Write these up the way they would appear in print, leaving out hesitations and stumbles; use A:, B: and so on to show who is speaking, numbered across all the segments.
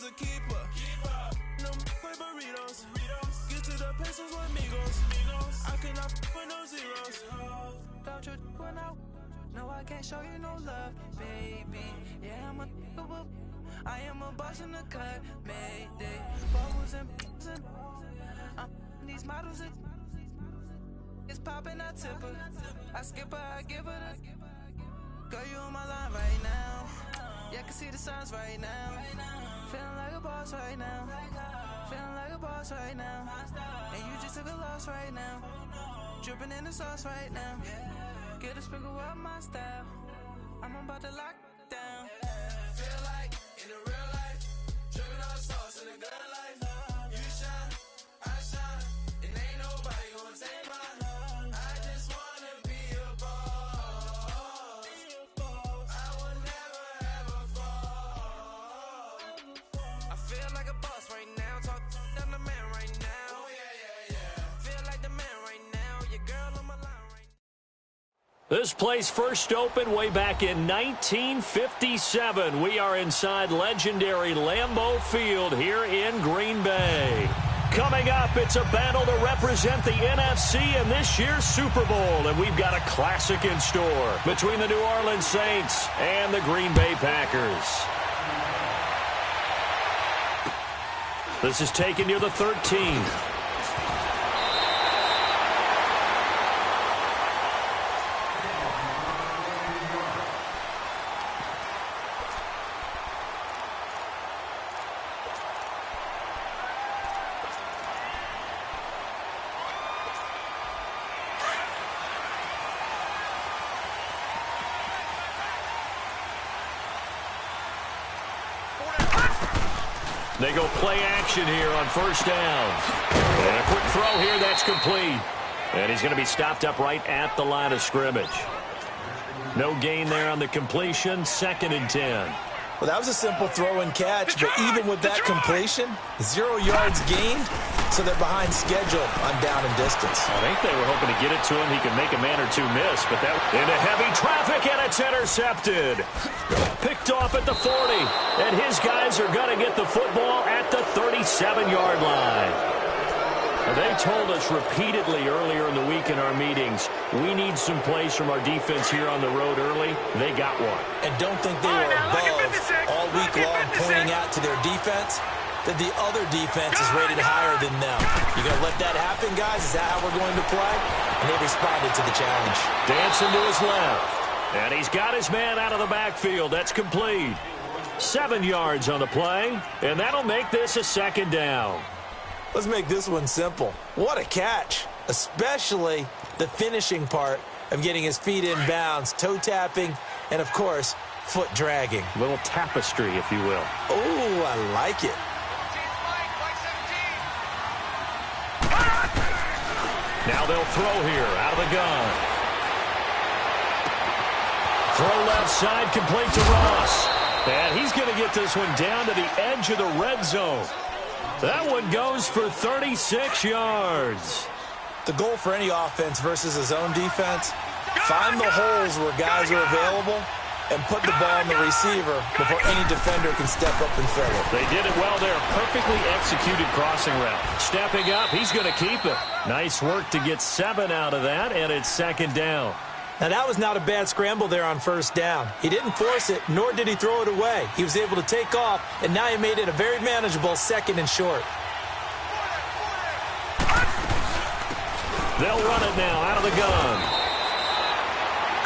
A: a keeper. No burritos. Get to the pesos with amigos. I cannot with no zeros.
B: Don't you run out? No, I can't show you no love, baby. Yeah, I am a boss in the cut, mayday. Bubbles and these models it's popping, I tip her. I skip her, I give her the. Girl, you on my line right now. Yeah, I can see the signs right now. Feeling like a boss right now. Feeling like a boss right now. And you just took a loss right now. Dripping in the sauce right now. Get a sprinkle up my style. I'm about to lock down.
A: Feel like in the real life, dripping on sauce in the good life. You shine, I shine, and ain't nobody gonna take mine. I just wanna be a boss. I will never ever fall.
B: I feel like a boss right now. Talk to the man right now.
A: Oh yeah.
B: Feel like the man right now. Your girl on my line right now.
C: This place first opened way back in 1957. We are inside legendary Lambeau Field here in Green Bay. Coming up, it's a battle to represent the NFC in this year's Super Bowl. And we've got a classic in store between the New Orleans Saints and the Green Bay Packers. This is taken near the 13. They go play action here on first down. And a quick throw here, that's complete. And he's going to be stopped up right at the line of scrimmage. No gain there on the completion, 2nd and 10.
D: Well, that was a simple throw and catch, but even with that completion, 0 yards gained, so they're behind schedule on down and distance.
C: I think they were hoping to get it to him. He could make a man or two miss, but that into heavy traffic, and it's intercepted. Picked off at the 40, and his guys are going to get the football at the 37-yard line. They told us repeatedly earlier in the week in our meetings, we need some plays from our defense here on the road early. They got one.
D: And don't think they were above all week long pointing out to their defense that the other defense is rated higher than them. You going to let that happen, guys? Is that how we're going to play? And they responded to the challenge.
C: Dancing to his left. And he's got his man out of the backfield. That's complete. 7 yards on the play, and that'll make this a 2nd down.
D: Let's make this one simple. What a catch, especially the finishing part of getting his feet in bounds, toe tapping, and, of course, foot dragging.
C: A little tapestry, if you will.
D: Oh, I like it.
C: Now they'll throw here out of the gun. Throw left side, complete to Ross. And he's going to get this one down to the edge of the red zone. That one goes for 36 yards.
D: The goal for any offense versus a zone defense, find the holes where guys are available and put the ball in the receiver before any defender can step up and fill it.
C: They did it well there. Perfectly executed crossing route. Stepping up, he's going to keep it. Nice work to get 7 out of that, and it's 2nd down.
D: Now, that was not a bad scramble there on first down. He didn't force it, nor did he throw it away. He was able to take off, and now he made it a very manageable 2nd and short.
C: They'll run it now out of the gun.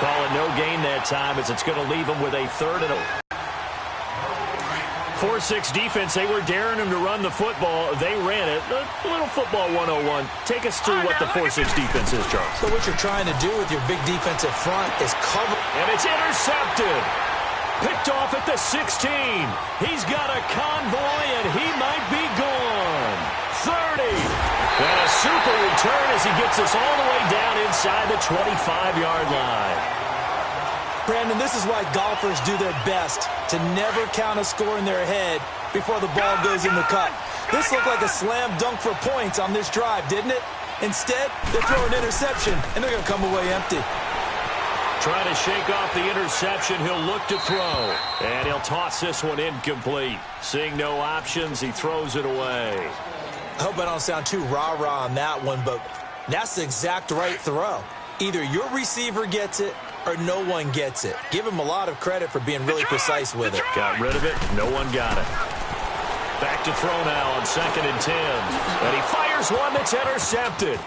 C: Calling no gain that time as it's going to leave him with a 3rd and 4-6 defense. They were daring him to run the football. They ran it. A little football 101. Take us through what the 4-6 defense is, Charles.
D: So what you're trying to do with your big defensive front is cover.
C: And it's intercepted. Picked off at the 16. He's got a convoy, and he might be gone. 30. And a super return as he gets us all the way down inside the 25-yard line.
D: Brandon, this is why golfers do their best to never count a score in their head before the ball goes in the cup. This looked like a slam dunk for points on this drive, didn't it? Instead, they throw an interception, and they're going to come away empty.
C: Trying to shake off the interception. He'll look to throw. And he'll toss this one incomplete. Seeing no options, he throws it away.
D: I hope I don't sound too rah-rah on that one, but that's the exact right throw. Either your receiver gets it or no one gets it. Give him a lot of credit for being really precise with it.
C: Got rid of it. No one got it. Back to throw now on 2nd and 10. And he fires one that's intercepted.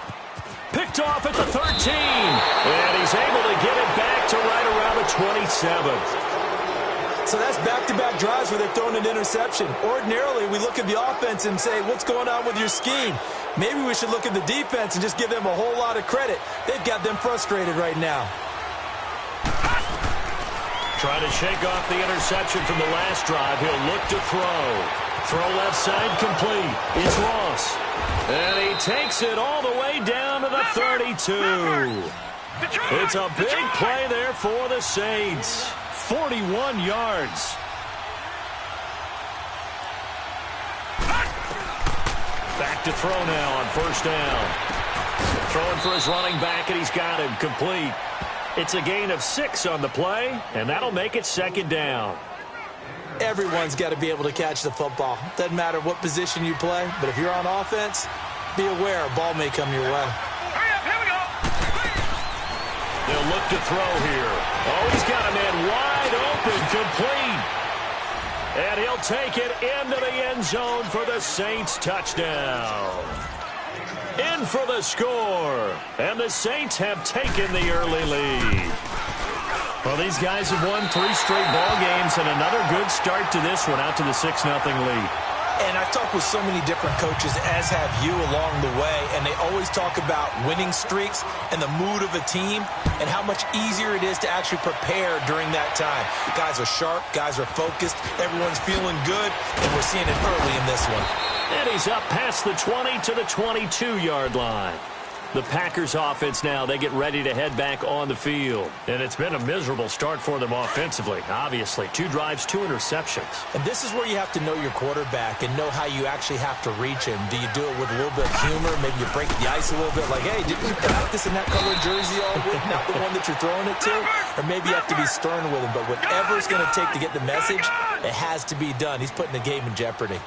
C: Picked off at the 13. And he's able to get it back to right around the 27th.
D: So that's back-to-back drives where they're throwing an interception. Ordinarily, we look at the offense and say, what's going on with your scheme? Maybe we should look at the defense and just give them a whole lot of credit. They've got them frustrated right now.
C: Trying to shake off the interception from the last drive. He'll look to throw. Throw left side complete. It's Ross. And he takes it all the way down to the 32. It's a big play there for the Saints. 41 yards. Back to throw now on 1st down. Throwing for his running back, and he's got him complete. It's a gain of 6 on the play, and that'll make it 2nd down.
D: Everyone's got to be able to catch the football. Doesn't matter what position you play, but if you're on offense, be aware a ball may come your way.
A: Here we go.
C: They'll look to throw here. Oh, he's got a man wide open, complete. And he'll take it into the end zone for the Saints touchdown. In for the score. And the Saints have taken the early lead. Well, these guys have won 3 straight ball games and another good start to this one, out to the 6-0 lead.
D: And I've talked with so many different coaches, as have you, along the way, and they always talk about winning streaks and the mood of a team and how much easier it is to actually prepare during that time. Guys are sharp, guys are focused, everyone's feeling good, and we're seeing it early in this one.
C: And he's up past the 20 to the 22-yard line. The Packers offense now, they get ready to head back on the field. And it's been a miserable start for them offensively, obviously. 2 drives, 2 interceptions.
D: And this is where you have to know your quarterback and know how you actually have to reach him. Do you do it with a little bit of humor? Maybe you break the ice a little bit, like, hey, didn't you practice in that colored jersey all week, not the one that you're throwing it to? Or maybe you have to be stern with him. But whatever it's going to take to get the message, it has to be done. He's putting the game in jeopardy.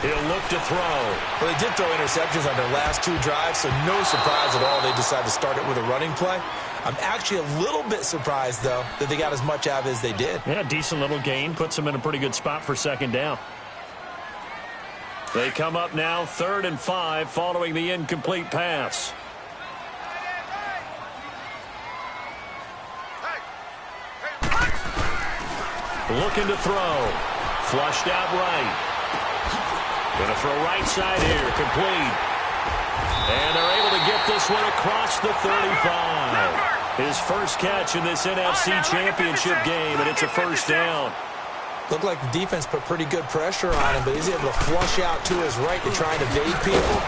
C: He'll look to throw.
D: Well, they did throw interceptions on their last 2 drives, so no surprise at all they decided to start it with a running play. I'm actually a little bit surprised, though, that they got as much out of it as they did.
C: Yeah, decent little gain. Puts them in a pretty good spot for 2nd down. They come up now 3rd and 5 following the incomplete pass. Looking to throw. Flushed out right. Going to throw right side here, complete. And they're able to get this one across the 35. His first catch in this NFC Championship game, and it's a 1st down.
D: Looked like the defense put pretty good pressure on him, but he's able to flush out to his right to try and evade people.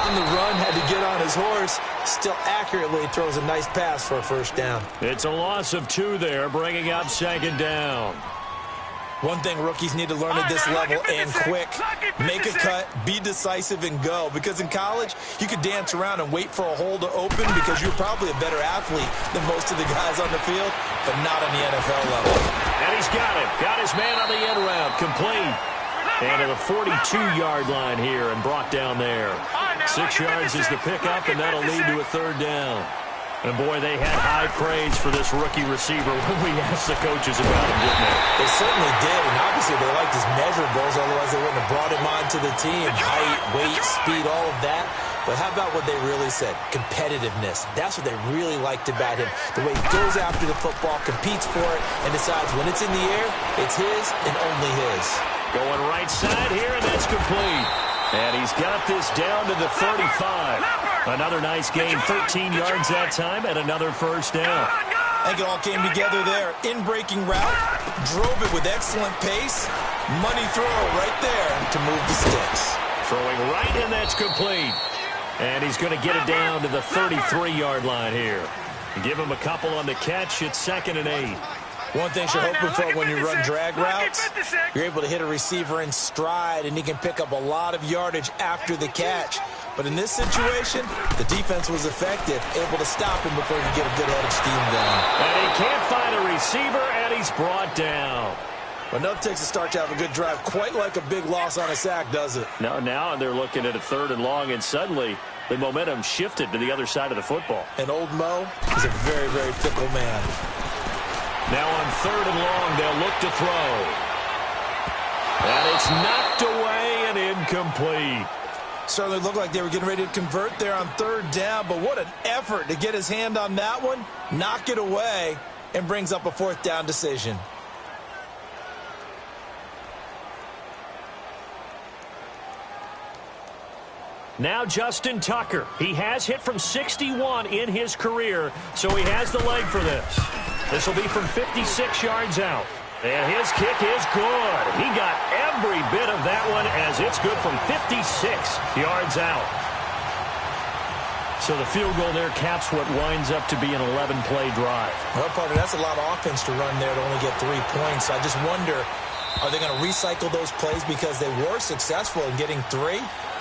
D: On the run, had to get on his horse. Still accurately throws a nice pass for a 1st down.
C: It's a loss of 2 there, bringing up 2nd down.
D: One thing rookies need to learn at this level, and quick, make a cut, be decisive, and go. Because in college, you could dance around and wait for a hole to open because you're probably a better athlete than most of the guys on the field, but not on the NFL level.
C: And he's got it. Got his man on the end route, complete. And to the 42-yard line here and brought down there. 6 yards is the pickup, and that'll lead to a 3rd down. And, boy, they had high praise for this rookie receiver when we asked the coaches about him, didn't they?
D: They certainly did, and obviously they liked his measurables, otherwise they wouldn't have brought him onto the team. Height, weight, speed, all of that. But how about what they really said? Competitiveness. That's what they really liked about him. The way he goes after the football, competes for it, and decides when it's in the air, it's his and only his.
C: Going right side here, and that's complete. And he's got this down to the 35. Another nice gain, 13 yards that time, and another 1st down.
D: I think it all came together there. In-breaking route, drove it with excellent pace. Money throw right there to move the sticks.
C: Throwing right, and that's complete. And he's going to get it down to the 33-yard line here. Give him a couple on the catch. It's 2nd and 8.
D: One thing you're hoping for when you run drag routes, you're able to hit a receiver in stride, and he can pick up a lot of yardage after the catch. But in this situation, the defense was effective, able to stop him before he could get a good head of steam going.
C: And he can't find a receiver, and he's brought down.
D: But enough takes a start to have a good drive, quite like a big loss on a sack, does it?
C: No, now they're looking at a 3rd and long, and suddenly the momentum shifted to the other side of the football.
D: And old Mo is a very, very fickle man.
C: Now on 3rd and long, they'll look to throw. And it's knocked away and incomplete.
D: Certainly looked like they were getting ready to convert there on 3rd down, but what an effort to get his hand on that one, knock it away, and brings up a 4th down decision.
C: Now Justin Tucker. He has hit from 61 in his career, so he has the leg for this. This will be from 56 yards out. And his kick is good. He got every bit of that one as it's good from 56 yards out. So the field goal there caps what winds up to be an 11-play drive.
D: Well, partner, that's a lot of offense to run there to only get 3 points. I just wonder, are they going to recycle those plays because they were successful in getting 3?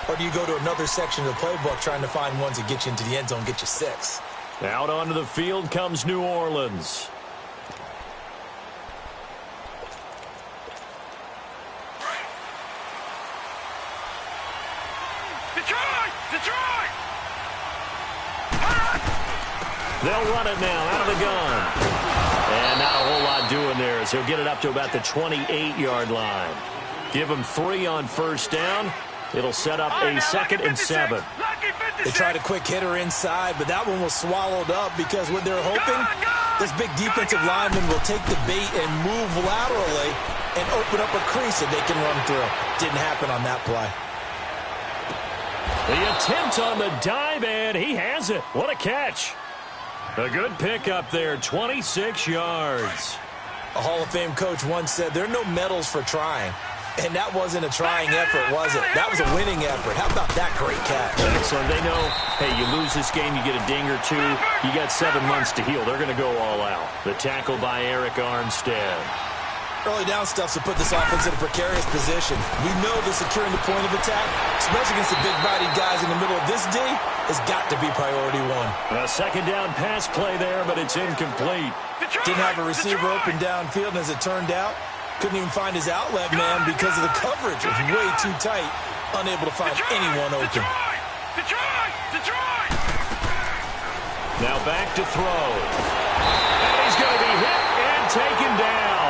D: Or do you go to another section of the playbook trying to find ones that get you into the end zone, get you 6?
C: Out onto the field comes New Orleans.
A: Detroit!
C: They'll run it now out of the gun. And not a whole lot doing there as he'll get it up to about the 28-yard line. Give him 3 on 1st down. It'll set up a 2nd and 7.
D: They tried a quick hitter inside, but that one was swallowed up because what they're hoping, this big defensive lineman will take the bait and move laterally and open up a crease that they can run through. Didn't happen on that play.
C: The attempt on the dive, and he has it. What a catch. A good pick up there, 26 yards.
D: A Hall of Fame coach once said, there are no medals for trying. And that wasn't a trying effort, was it? That was a winning effort. How about that great catch?
C: Excellent. They know, hey, you lose this game, you get a ding or 2. You got 7 months to heal. They're going to go all out. The tackle by Eric Armstead.
D: Early down stuff to put this offense in a precarious position. We know that securing the point of attack, especially against the big-bodied guys in the middle of this D, has got to be priority 1.
C: A 2nd down pass play there, but it's incomplete.
D: Didn't have a receiver open downfield, and as it turned out, couldn't even find his outlet man because of the coverage. It was way too tight, unable to find anyone open.
A: Detroit!
C: Now back to throw. And he's going to be hit and taken down.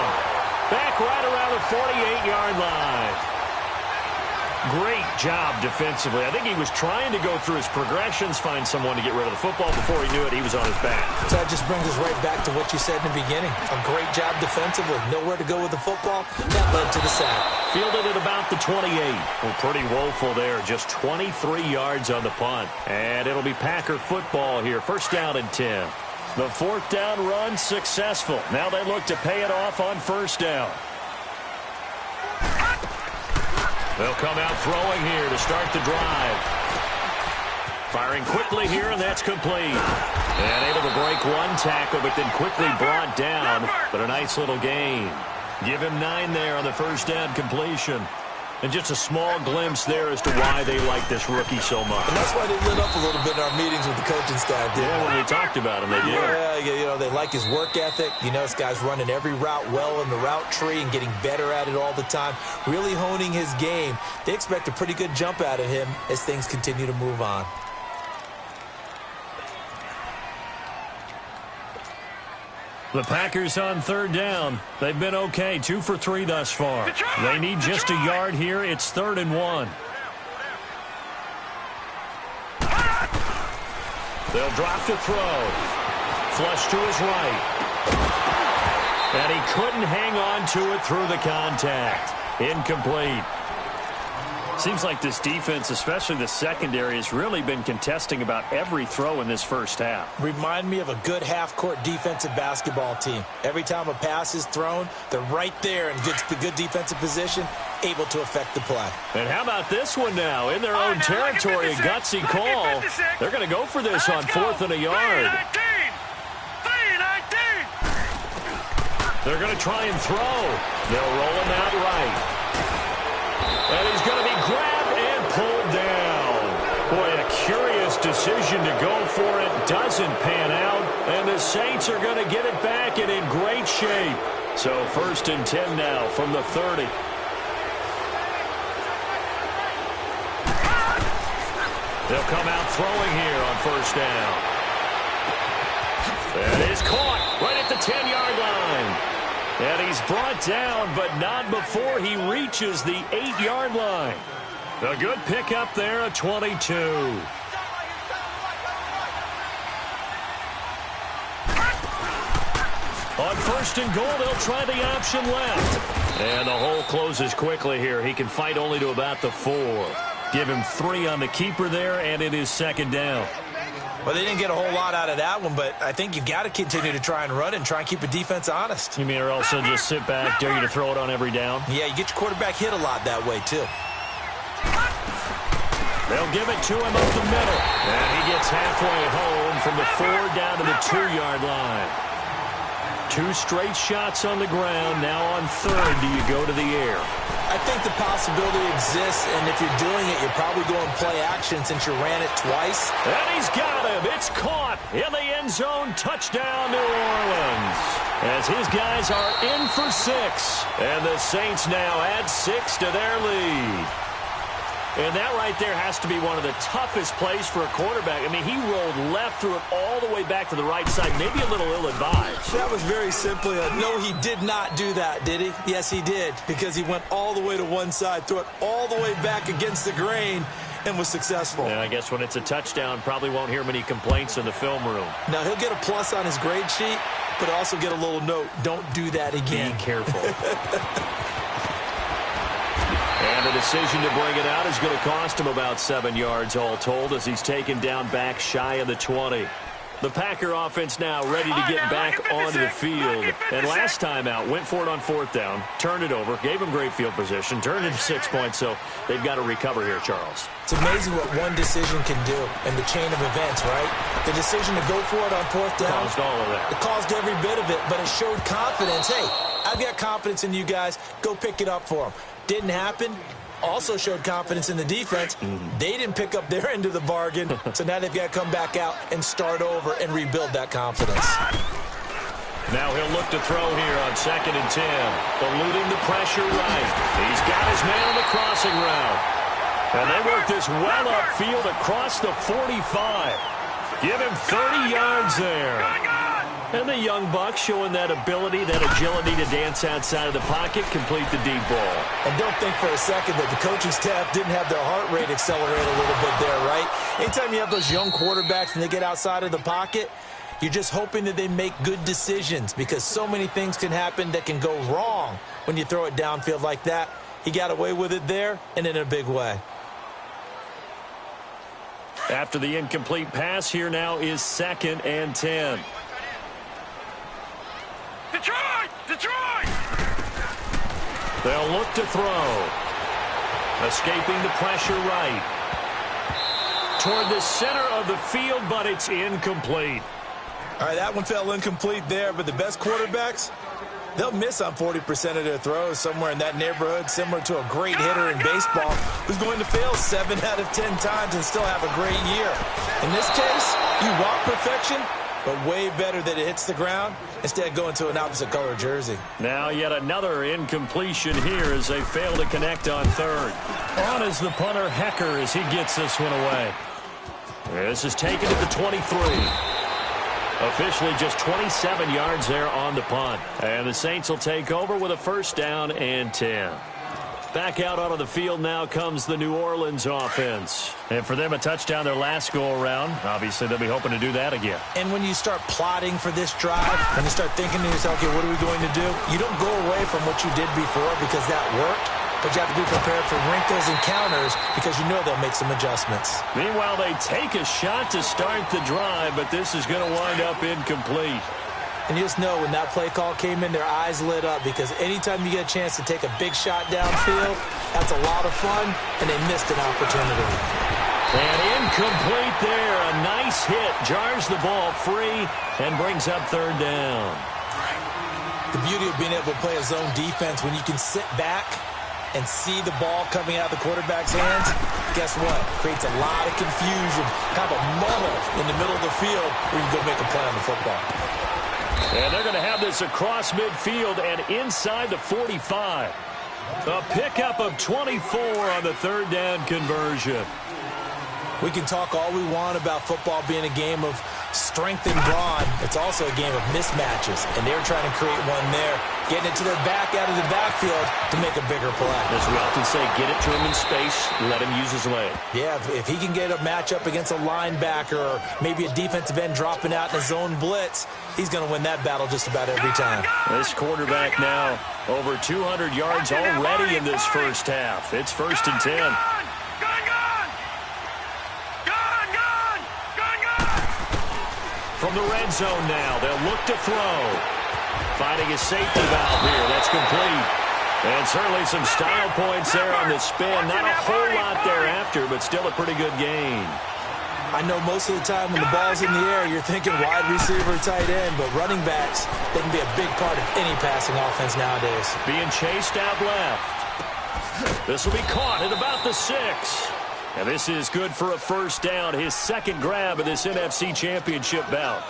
C: Back right around the 48-yard line. Great job defensively. I think he was trying to go through his progressions, find someone to get rid of the football. Before he knew it, he was on his back.
D: So that just brings us right back to what you said in the beginning. A great job defensively. Nowhere to go with the football. That led to the sack.
C: Fielded at about the 28. Well, pretty woeful there. Just 23 yards on the punt. And it'll be Packer football here. 1st down and 10. The 4th down run successful. Now they look to pay it off on 1st down. They'll come out throwing here to start the drive. Firing quickly here, and that's complete. And able to break 1 tackle, but then quickly brought down. But a nice little gain. Give him 9 there on the 1st down completion. And just a small glimpse there as to why they like this rookie so much.
D: And that's why they lit up a little bit in our meetings with the coaching staff.
C: Yeah, when we talked about him, they did.
D: Yeah, you know, they like his work ethic. You know, this guy's running every route well in the route tree and getting better at it all the time, really honing his game. They expect a pretty good jump out of him as things continue to move on.
C: The Packers on 3rd down. They've been okay, 2 for 3 thus far. They need just a yard here. It's 3rd and 1. They'll drop to throw. Flush to his right. And he couldn't hang on to it through the contact. Incomplete. Seems like this defense, especially the secondary, has really been contesting about every throw in this 1st half.
D: Remind me of a good half-court defensive basketball team. Every time a pass is thrown, they're right there in good defensive position, able to affect the play.
C: And how about this one now? In their own territory, a gutsy call. They're going to go for this on 4th and a yard.
A: 3-19.
C: They're going to try and throw. They'll roll him out right. And he's going to be grabbed and pulled down. Boy, a decision to go for it doesn't pan out, and the Saints are going to get it back and in great shape. So 1st and 10 now from the 30. They'll come out throwing here on 1st down. That is caught right at the 10-yard line. And he's brought down, but not before he reaches the 8-yard line. A good pickup there, a 22. On 1st and goal, they'll try the option left. And the hole closes quickly here. He can fight only to about the 4. Give him 3 on the keeper there, and it is 2nd down.
D: Well, they didn't get a whole lot out of that one, but I think you've got to continue to try and run it and try and keep the defense honest.
C: You mean or else just sit back, dare you to throw it on every down?
D: Yeah, you get your quarterback hit a lot that way, too.
C: They'll give it to him up the middle. And he gets halfway home from the 4 down to the 2-yard line. 2 straight shots on the ground. Now on 3rd, do you go to the air?
D: I think the possibility exists, and if you're doing it, you're probably going play action since you ran it twice.
C: And he's got him. It's caught in the end zone. Touchdown, New Orleans. As his guys are in for 6. And the Saints now add 6 to their lead. And that right there has to be one of the toughest plays for a quarterback. I mean, he rolled left, threw it all the way back to the right side, maybe a little ill-advised.
D: That was very simply no, he did not do that, did he? Yes, he did, because he went all the way to one side, threw it all the way back against the grain, and was successful.
C: And I guess when it's a touchdown, probably won't hear many complaints in the film room.
D: Now, he'll get a plus on his grade sheet, but also get a little note, don't do that again.
C: Be careful. And the decision to bring it out is going to cost him about 7 yards all told as he's taken down back shy of the 20. The Packer offense now ready to get back onto the field. And last time out, went for it on 4th down, turned it over, gave him great field position, turned it to 6 points, so they've got to recover here, Charles.
D: It's amazing what one decision can do in the chain of events, right? The decision to go for it on 4th down.
C: Caused all of that.
D: It caused every bit of it, but it showed confidence. Hey, I've got confidence in you guys. Go pick it up for them. Didn't happen. Also showed confidence in the defense. They didn't pick up their end of the bargain, so now they've got to come back out and start over and rebuild that confidence.
C: Now he'll look to throw here on 2nd and 10. Eluding the pressure right. He's got his man on the crossing route. And they work this well upfield across the 45. Give him 30 yards there. And the young buck showing that ability, that agility to dance outside of the pocket, complete the deep ball.
D: And don't think for a second that the coaching staff didn't have their heart rate accelerate a little bit there, right? Anytime you have those young quarterbacks and they get outside of the pocket, you're just hoping that they make good decisions because so many things can happen that can go wrong when you throw it downfield like that. He got away with it there and in a big way.
C: After the incomplete pass, here now is 2nd and 10.
A: Detroit! Detroit!
C: They'll look to throw. Escaping the pressure right. Toward the center of the field, but it's incomplete.
D: All right, that one fell incomplete there, but the best quarterbacks, they'll miss on 40% of their throws, somewhere in that neighborhood, similar to a great hitter in baseball who's going to fail 7 out of 10 times and still have a great year. In this case, you want perfection, but way better that it hits the ground instead of going to an opposite color jersey.
C: Now yet another incompletion here as they fail to connect on 3rd. On is the punter Hecker as he gets this one away. This is taken at the 23. Officially just 27 yards there on the punt. And the Saints will take over with a 1st down and 10. Back out onto the field now comes the New Orleans offense. And for them, a touchdown their last go-around. Obviously, they'll be hoping to do that again.
D: And when you start plotting for this drive and you start thinking to yourself, okay, what are we going to do? You don't go away from what you did before because that worked. But you have to be prepared for wrinkles and counters because you know they'll make some adjustments.
C: Meanwhile, they take a shot to start the drive, but this is going to wind up incomplete.
D: And you just know when that play call came in, their eyes lit up because anytime you get a chance to take a big shot downfield, that's a lot of fun, and they missed an opportunity.
C: And incomplete there. A nice hit. Jars the ball free and brings up 3rd down.
D: The beauty of being able to play a zone defense when you can sit back and see the ball coming out of the quarterback's hands, guess what? Creates a lot of confusion, kind of a muddle in the middle of the field where you go make a play on the football.
C: And they're going to have this across midfield and inside the 45. A pickup of 24 on the third down conversion.
D: We can talk all we want about football being a game of strength and brawn. It's also a game of mismatches, and they're trying to create one there, getting it to their back out of the backfield to make a bigger play.
C: As we often say, get it to him in space, let him use his leg.
D: Yeah, if he can get a matchup against a linebacker or maybe a defensive end dropping out in a zone blitz, he's going to win that battle just about every time.
C: This quarterback now over 200 yards already in this first half. It's 1st and 10. From the red zone now, they'll look to throw. Finding a safety valve here. That's complete. And certainly some style points there on the spin. Not a whole lot thereafter, but still a pretty good gain.
D: I know most of the time when the ball's in the air, you're thinking wide receiver, tight end, but running backs, they can be a big part of any passing offense nowadays.
C: Being chased out left. This will be caught at about the 6. And this is good for a first down, his second grab of this NFC Championship bout.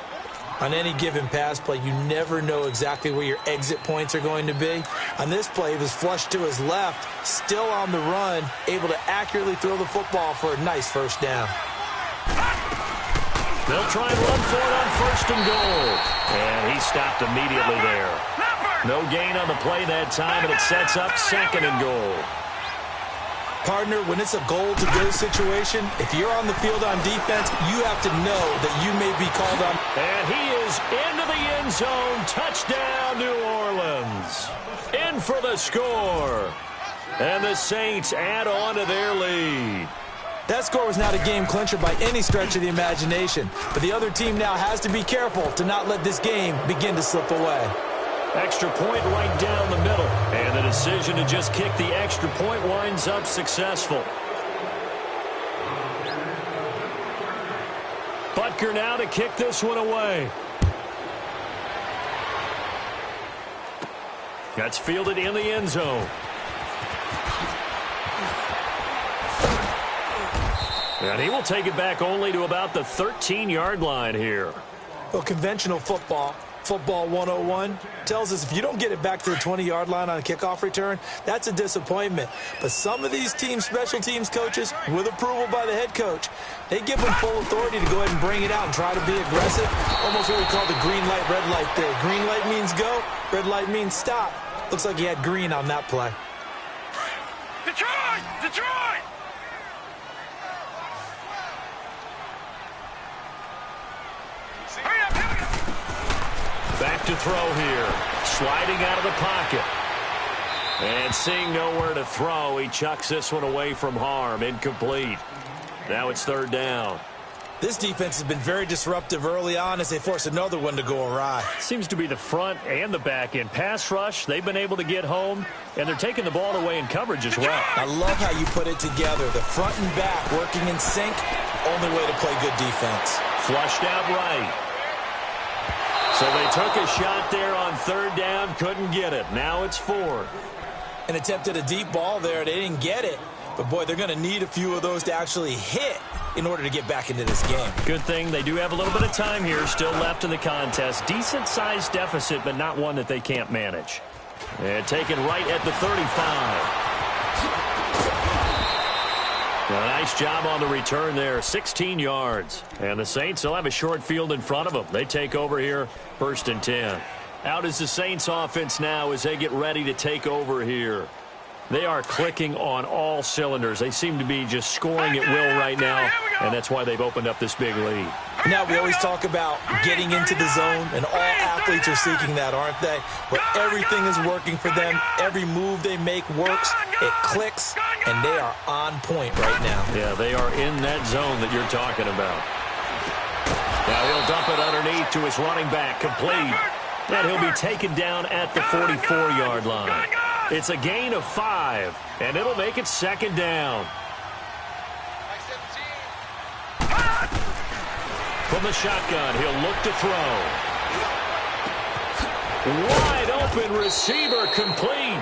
D: On any given pass play, you never know exactly where your exit points are going to be. On this play, he was flushed to his left, still on the run, able to accurately throw the football for a nice first down.
C: They'll try and run for it on 1st and goal. And he stopped immediately there. No gain on the play that time, and it sets up 2nd and goal.
D: Partner, when it's a goal-to-go situation, if you're on the field on defense, you have to know that you may be called on.
C: And he is into the end zone. Touchdown, New Orleans. In for the score. And the Saints add on to their lead.
D: That score was not a game clincher by any stretch of the imagination, but the other team now has to be careful to not let this game begin to slip away.
C: Extra point right down the middle. And the decision to just kick the extra point winds up successful. Butker now to kick this one away. That's fielded in the end zone. And he will take it back only to about the 13-yard line here.
D: Well, conventional football 101, tells us if you don't get it back to the 20-yard line on a kickoff return, that's a disappointment. But some of these teams, special teams coaches, with approval by the head coach, they give them full authority to go ahead and bring it out and try to be aggressive. Almost what we call the green light, red light there. Green light means go, red light means stop. Looks like he had green on that play.
A: Detroit! Detroit!
C: Back to throw here. Sliding out of the pocket. And seeing nowhere to throw, he chucks this one away from harm. Incomplete. Now it's 3rd down.
D: This defense has been very disruptive early on as they force another one to go awry.
C: Seems to be the front and the back end. Pass rush, they've been able to get home, and they're taking the ball away in coverage as well.
D: I love how you put it together. The front and back working in sync, only way to play good defense.
C: Flushed out right. So they took a shot there on 3rd down, couldn't get it. Now it's 4th.
D: An attempt at a deep ball there. They didn't get it. But, boy, they're going to need a few of those to actually hit in order to get back into this game.
C: Good thing they do have a little bit of time here still left in the contest. Decent-sized deficit, but not one that they can't manage. And taken right at the 35. A nice job on the return there, 16 yards. And the Saints will have a short field in front of them. They take over here, 1st and 10. Out is the Saints offense now as they get ready to take over here. They are clicking on all cylinders. They seem to be just scoring at will right now, and that's why they've opened up this big lead.
D: Now, we always talk about getting into the zone, and all athletes are seeking that, aren't they? Where everything is working for them, every move they make works, it clicks, and they are on point right now.
C: Yeah, they are in that zone that you're talking about. Now he'll dump it underneath to his running back, complete. And he'll be taken down at the 44-yard line. It's a gain of 5, and it'll make it 2nd down. From the shotgun, he'll look to throw. Wide open receiver complete.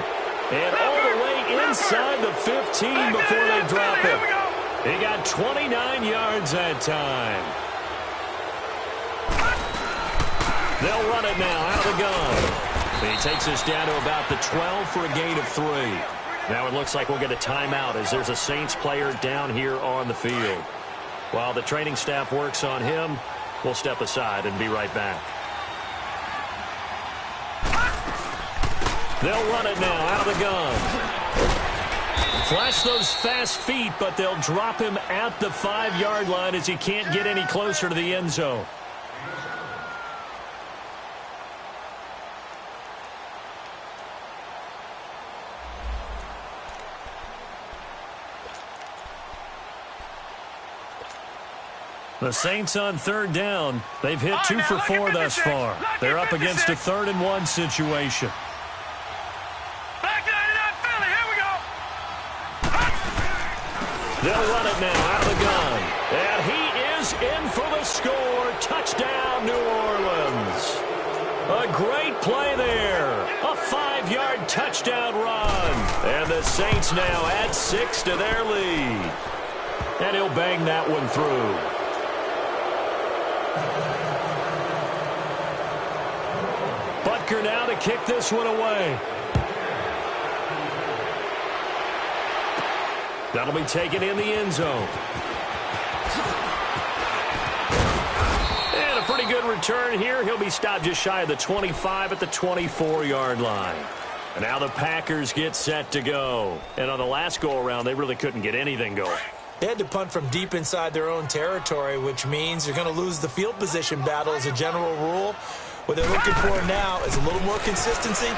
C: And all the way inside the 15 before they drop him. He got 29 yards that time. They'll run it now out of the gun. He takes us down to about the 12 for a gain of 3. Now it looks like we'll get a timeout as there's a Saints player down here on the field. While the training staff works on him, we'll step aside and be right back. They'll run it now out of the gun. Flash those fast feet, but they'll drop him at the 5-yard line as he can't get any closer to the end zone. The Saints on 3rd down. They've hit 2 for 4 thus far. They're up against a 3rd and 1 situation. They'll run it now out of the gun. And he is in for the score. Touchdown, New Orleans. A great play there. A 5-yard touchdown run. And the Saints now add 6 to their lead. And he'll bang that one through. Butker now to kick this one away. That'll be taken in the end zone. And a pretty good return here. He'll be stopped just shy of the 25 at the 24-yard line. And now the Packers get set to go. And on the last go-around, they really couldn't get anything going.
D: They had to punt from deep inside their own territory, which means you're going to lose the field position battle as a general rule. What they're looking for now is a little more consistency,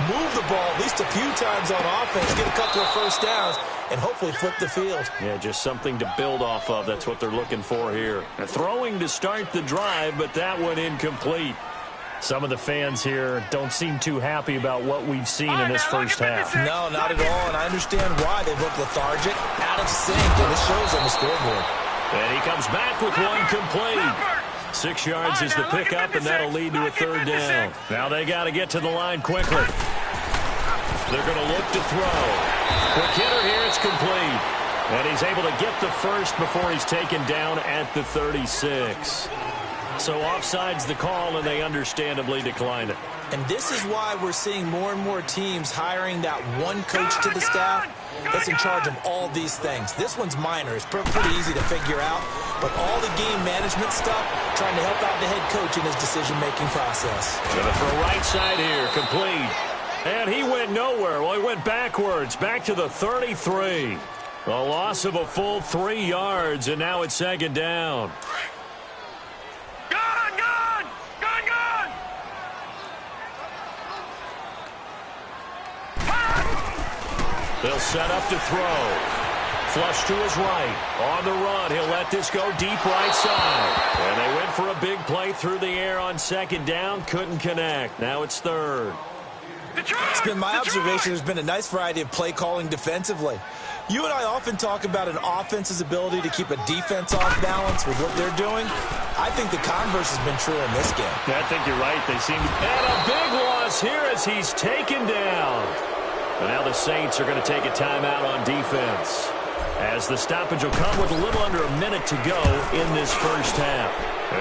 D: move the ball at least a few times on offense, get a couple of first downs, and hopefully flip the field.
C: Yeah, just something to build off of. That's what they're looking for here. They're throwing to start the drive, but that one incomplete. Some of the fans here don't seem too happy about what we've seen in this first half.
D: No, not at all, and I understand why. They look lethargic, out of sync, and this shows on the scoreboard.
C: And he comes back with one complete. 6 yards is the pickup, and that'll lead to a 3rd down. Now they got to get to the line quickly. They're going to look to throw. Quick hitter here, it's complete. And he's able to get the first before he's taken down at the 36. So offside's the call, and they understandably declined it.
D: And this is why we're seeing more and more teams hiring that one coach to the staff that's in charge of all these things. This one's minor. It's pretty easy to figure out. But all the game management stuff, trying to help out the head coach in his decision-making process.
C: Gonna throw right side here, complete. And he went nowhere. Well, he went backwards, back to the 33. A loss of a full 3 yards, and now it's 2nd down. They'll set up to throw. Flush to his right. On the run, he'll let this go deep right side. And they went for a big play through the air on 2nd down. Couldn't connect. Now it's 3rd.
D: It's been my observation. There's been a nice variety of play calling defensively. You and I often talk about an offense's ability to keep a defense off balance with what they're doing. I think the converse has been true in this game.
C: I think you're right. They seem to... And a big loss here as he's taken down. And now the Saints are going to take a timeout on defense, as the stoppage will come with a little under a minute to go in this first half.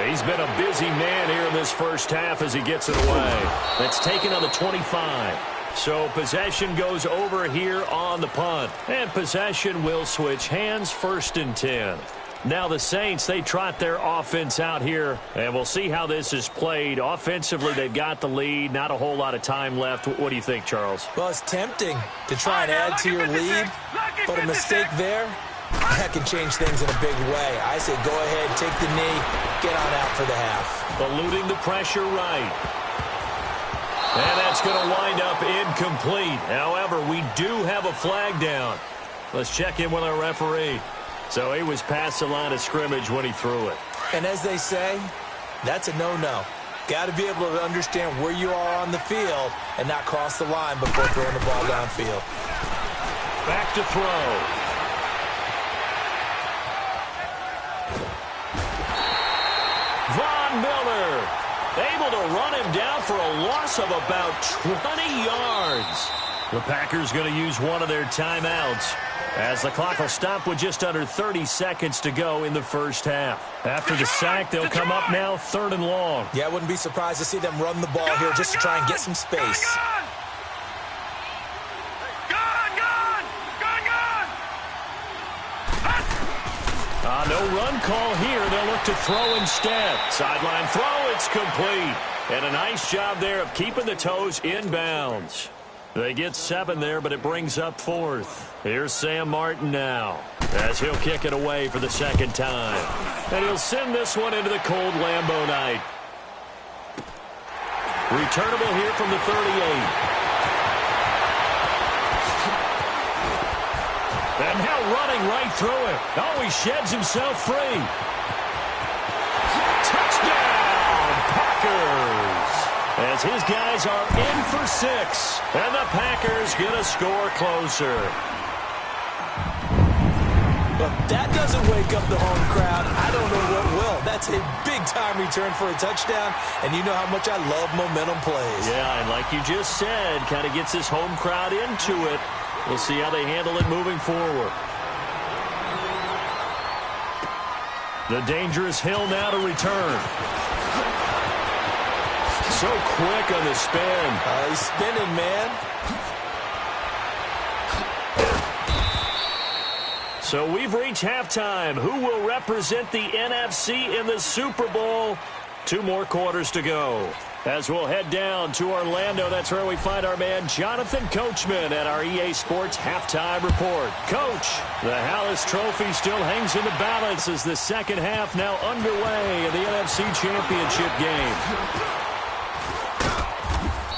C: He's been a busy man here in this first half as he gets it away. That's taken on the 25. So possession goes over here on the punt. And possession will switch hands, 1st and 10. Now the Saints, they trot their offense out here, and we'll see how this is played. Offensively, they've got the lead. Not a whole lot of time left. What do you think, Charles?
D: Well, it's tempting to try and add to your lead, but a mistake there, that can change things in a big way. I say go ahead, take the knee, get on out for the half.
C: Eluding the pressure right. And that's going to wind up incomplete. However, we do have a flag down. Let's check in with our referee. So he was past the line of scrimmage when he threw it.
D: And as they say, that's a no-no. Got to be able to understand where you are on the field and not cross the line before throwing the ball downfield.
C: Back to throw. Von Miller able to run him down for a loss of about 20 yards. The Packers going to use one of their timeouts as the clock will stop with just under 30 seconds to go in the first half. After the sack, they'll come up now 3rd and long.
D: Yeah, I wouldn't be surprised to see them run the ball here just to try and get some space.
C: No run call here. They'll look to throw instead. Sideline throw, it's complete. And a nice job there of keeping the toes in bounds. They get 7 there, but it brings up 4th. Here's Sam Martin now as he'll kick it away for the second time. And he'll send this one into the cold Lambeau night. Returnable here from the 38. And now running right through it. Oh, he sheds himself free. Touchdown, Packers. As his guys are in for 6. And the Packers get a score closer.
D: But that doesn't wake up the home crowd. I don't know what will. That's a big-time return for a touchdown, and you know how much I love momentum plays.
C: Yeah, and like you just said, kind of gets this home crowd into it. We'll see how they handle it moving forward. The dangerous Hill now to return. So quick on the spin.
D: He's spinning, man.
C: So we've reached halftime. Who will represent the NFC in the Super Bowl? 2 more quarters to go. As we'll head down to Orlando, that's where we find our man Jonathan Coachman at our EA Sports Halftime Report. Coach, the Hallis Trophy still hangs in the balance as the second half now underway in the NFC Championship game.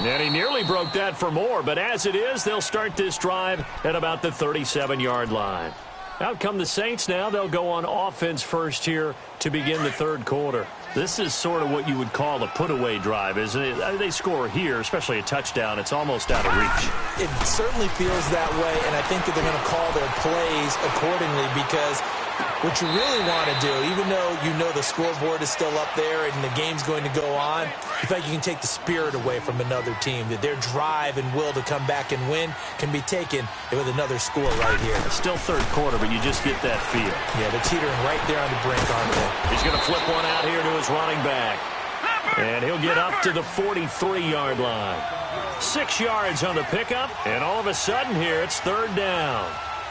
C: And he nearly broke that for more, but as it is, they'll start this drive at about the 37-yard line. Out come the Saints now. They'll go on offense first here to begin the third quarter. This is sort of what you would call a put-away drive, isn't it? They score here, especially a touchdown. It's almost out of reach.
D: It certainly feels that way, and I think that they're going to call their plays accordingly because what you really want to do, even though you know the scoreboard is still up there and the game's going to go on, you think you can take the spirit away from another team, that their drive and will to come back and win can be taken with another score right here.
C: It's still third quarter, but you just get that feel.
D: Yeah, they're teetering right there on the brink, aren't they?
C: He's going to flip one out here to his running back. And he'll get up to the 43-yard line. 6 yards on the pickup, and all of a sudden here it's third down.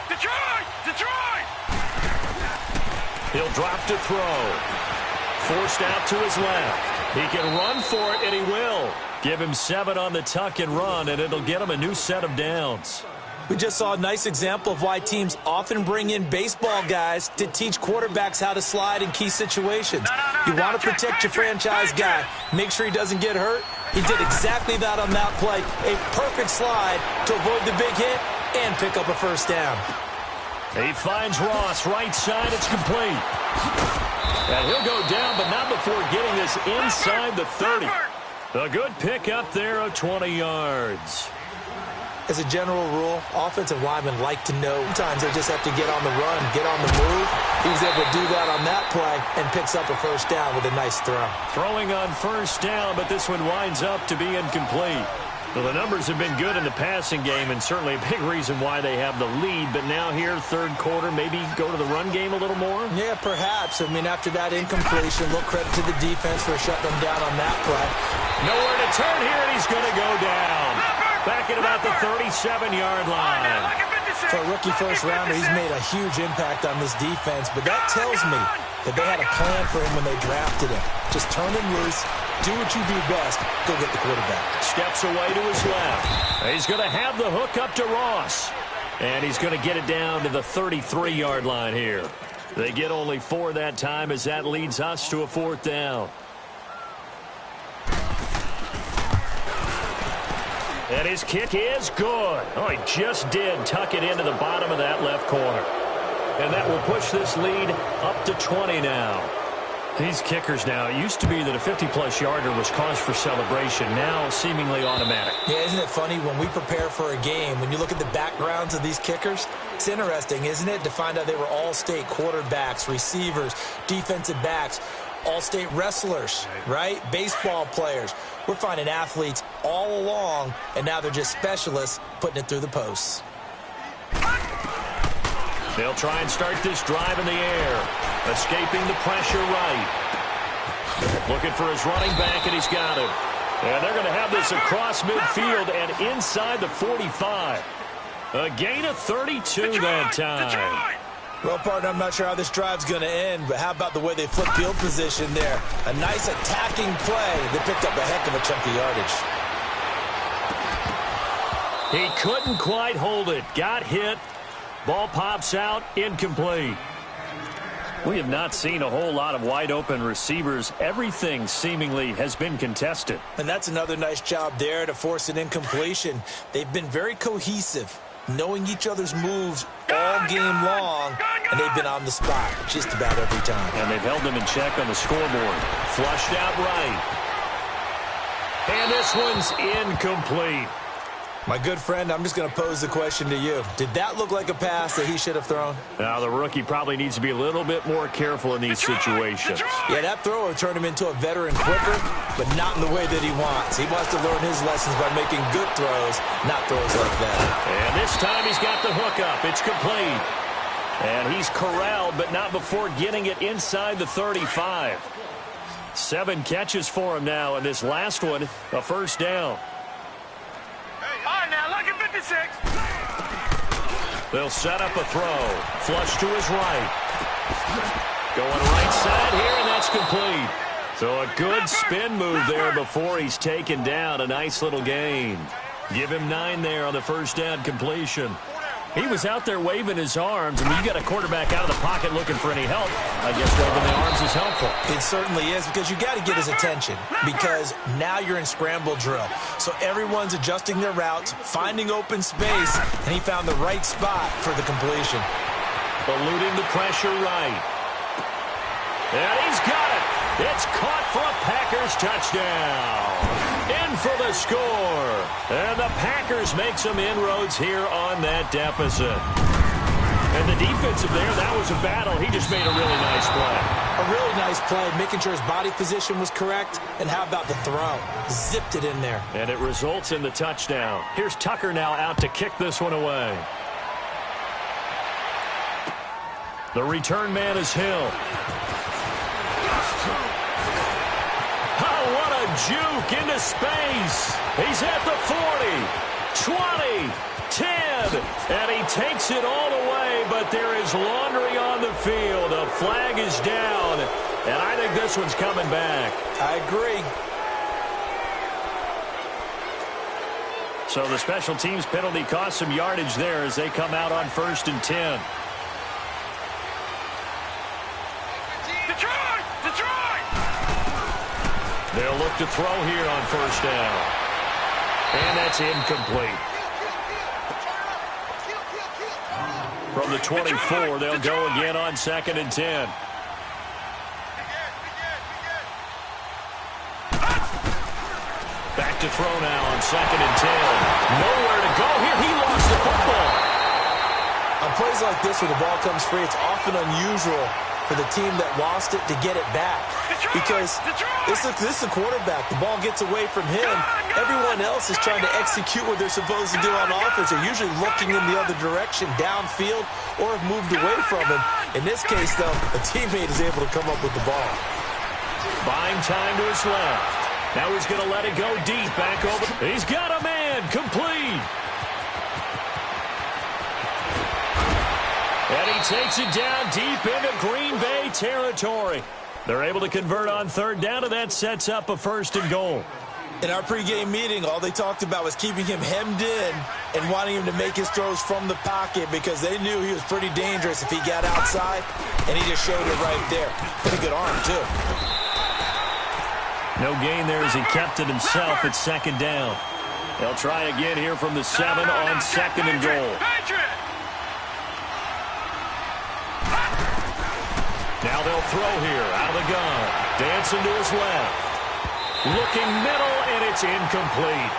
A: Detroit! Detroit!
C: He'll drop to throw. Forced out to his left. He can run for it, and he will. Give him 7 on the tuck and run, and it'll get him a new set of downs.
D: We just saw a nice example of why teams often bring in baseball guys to teach quarterbacks how to slide in key situations. You want to protect your franchise guy. Make sure he doesn't get hurt. He did exactly that on that play. A perfect slide to avoid the big hit and pick up a first down.
C: He finds Ross, right side, it's complete. And he'll go down, but not before getting this inside the 30. A good pick up there of 20 yards.
D: As a general rule, offensive linemen like to know sometimes they just have to get on the run, get on the move. He was able to do that on that play and picks up a first down with a nice throw.
C: Throwing on first down, but this one winds up to be incomplete. Well, the numbers have been good in the passing game and certainly a big reason why they have the lead. But now here, third quarter, maybe go to the run game a little more?
D: Yeah, perhaps. I mean, after that incompletion, a little credit to the defense for shutting them down on that play.
C: Nowhere to turn here, and he's going to go down. Back at about the 37-yard line.
D: For a rookie first-rounder, he's made a huge impact on this defense. But that tells me that they had a plan for him when they drafted him. Just turn him loose. Do what you do best. Go get the quarterback.
C: Steps away to his left. He's going to have the hook up to Ross. And he's going to get it down to the 33-yard line here. They get only 4 that time as that leads us to a fourth down. And his kick is good. Oh, he just did tuck it into the bottom of that left corner. And that will push this lead up to 20 now. These kickers now, it used to be that a 50-plus yarder was cause for celebration. Now seemingly automatic.
D: Yeah, isn't it funny when we prepare for a game, when you look at the backgrounds of these kickers, it's interesting, isn't it, to find out they were all-state quarterbacks, receivers, defensive backs, all-state wrestlers, right? Baseball players. We're finding athletes all along, and now they're just specialists putting it through the posts.
C: They'll try and start this drive in the air. Escaping the pressure right. Looking for his running back, and he's got him. And they're going to have this across midfield and inside the 45. A gain of 32 that time.
D: Well, partner, I'm not sure how this drive's going to end, but how about the way they flip field position there? A nice attacking play. They picked up a heck of a chunk of yardage.
C: He couldn't quite hold it. Got hit. Ball pops out. Incomplete. We have not seen a whole lot of wide-open receivers. Everything seemingly has been contested.
D: And that's another nice job there to force an incompletion. They've been very cohesive, knowing each other's moves all game long, and they've been on the spot just about every time.
C: And they've held them in check on the scoreboard. Flushed out right. And this one's incomplete.
D: My good friend, I'm just going to pose the question to you. Did that look like a pass that he should have thrown?
C: Now, the rookie probably needs to be a little bit more careful in these situations.
D: Yeah, that throw will turn him into a veteran quicker, but not in the way that he wants. He wants to learn his lessons by making good throws, not throws like that.
C: And this time he's got the hook up. It's complete. And he's corralled, but not before getting it inside the 35. 7 catches for him now, and this last one, a first down. They'll set up a throw. Flush to his right. Going right side here, and that's complete. So a good spin move there before he's taken down. A nice little gain. Give him 9 there on the first down completion. He was out there waving his arms. I mean, you got a quarterback out of the pocket looking for any help. I guess waving the arms is helpful.
D: It certainly is, because you got to get his attention, because now you're in scramble drill. So everyone's adjusting their routes, finding open space, and he found the right spot for the completion.
C: Eluding the pressure right. And he's got it. It's caught for a Packers touchdown. In for the score. And the Packers make some inroads here on that deficit. And the defensive there, that was a battle. He just made a really nice play.
D: A really nice play, making sure his body position was correct. And how about the throw? Zipped it in there.
C: And it results in the touchdown. Here's Tucker now out to kick this one away. The return man is Hill. Oh, what a juke into space. He's at the 40, 20, 10, and he takes it all the way, but there is laundry on the field. A flag is down, and I think this one's coming back.
D: I agree.
C: So the special teams penalty cost some yardage there as they come out on 1st and 10. They'll look to throw here on 1st down. And that's incomplete. From the 24, they'll go again on 2nd and 10. Back to throw now on 2nd and 10. Nowhere to go here. He lost the football.
D: On plays like this where the ball comes free, it's often unusual for the team that lost it to get it back. Because this is the quarterback. The ball gets away from him. Everyone else is trying to execute what they're supposed to do on offense. They're usually looking in the other direction, downfield, or have moved away from him. In this case, though, a teammate is able to come up with the ball.
C: Buying time to his left. Now he's going to let it go deep. Back over. He's got a man. Complete. And he takes it down deep into Green Bay territory. They're able to convert on 3rd down, and that sets up a 1st and goal.
D: In our pregame meeting, all they talked about was keeping him hemmed in and wanting him to make his throws from the pocket because they knew he was pretty dangerous if he got outside, and he just showed it right there. Pretty good arm, too.
C: No gain there as he kept it himself at 2nd down. They'll try again here from the 7 on 2nd and goal. Now they'll throw here out of the gun. Dancing to his left. Looking middle, and it's incomplete.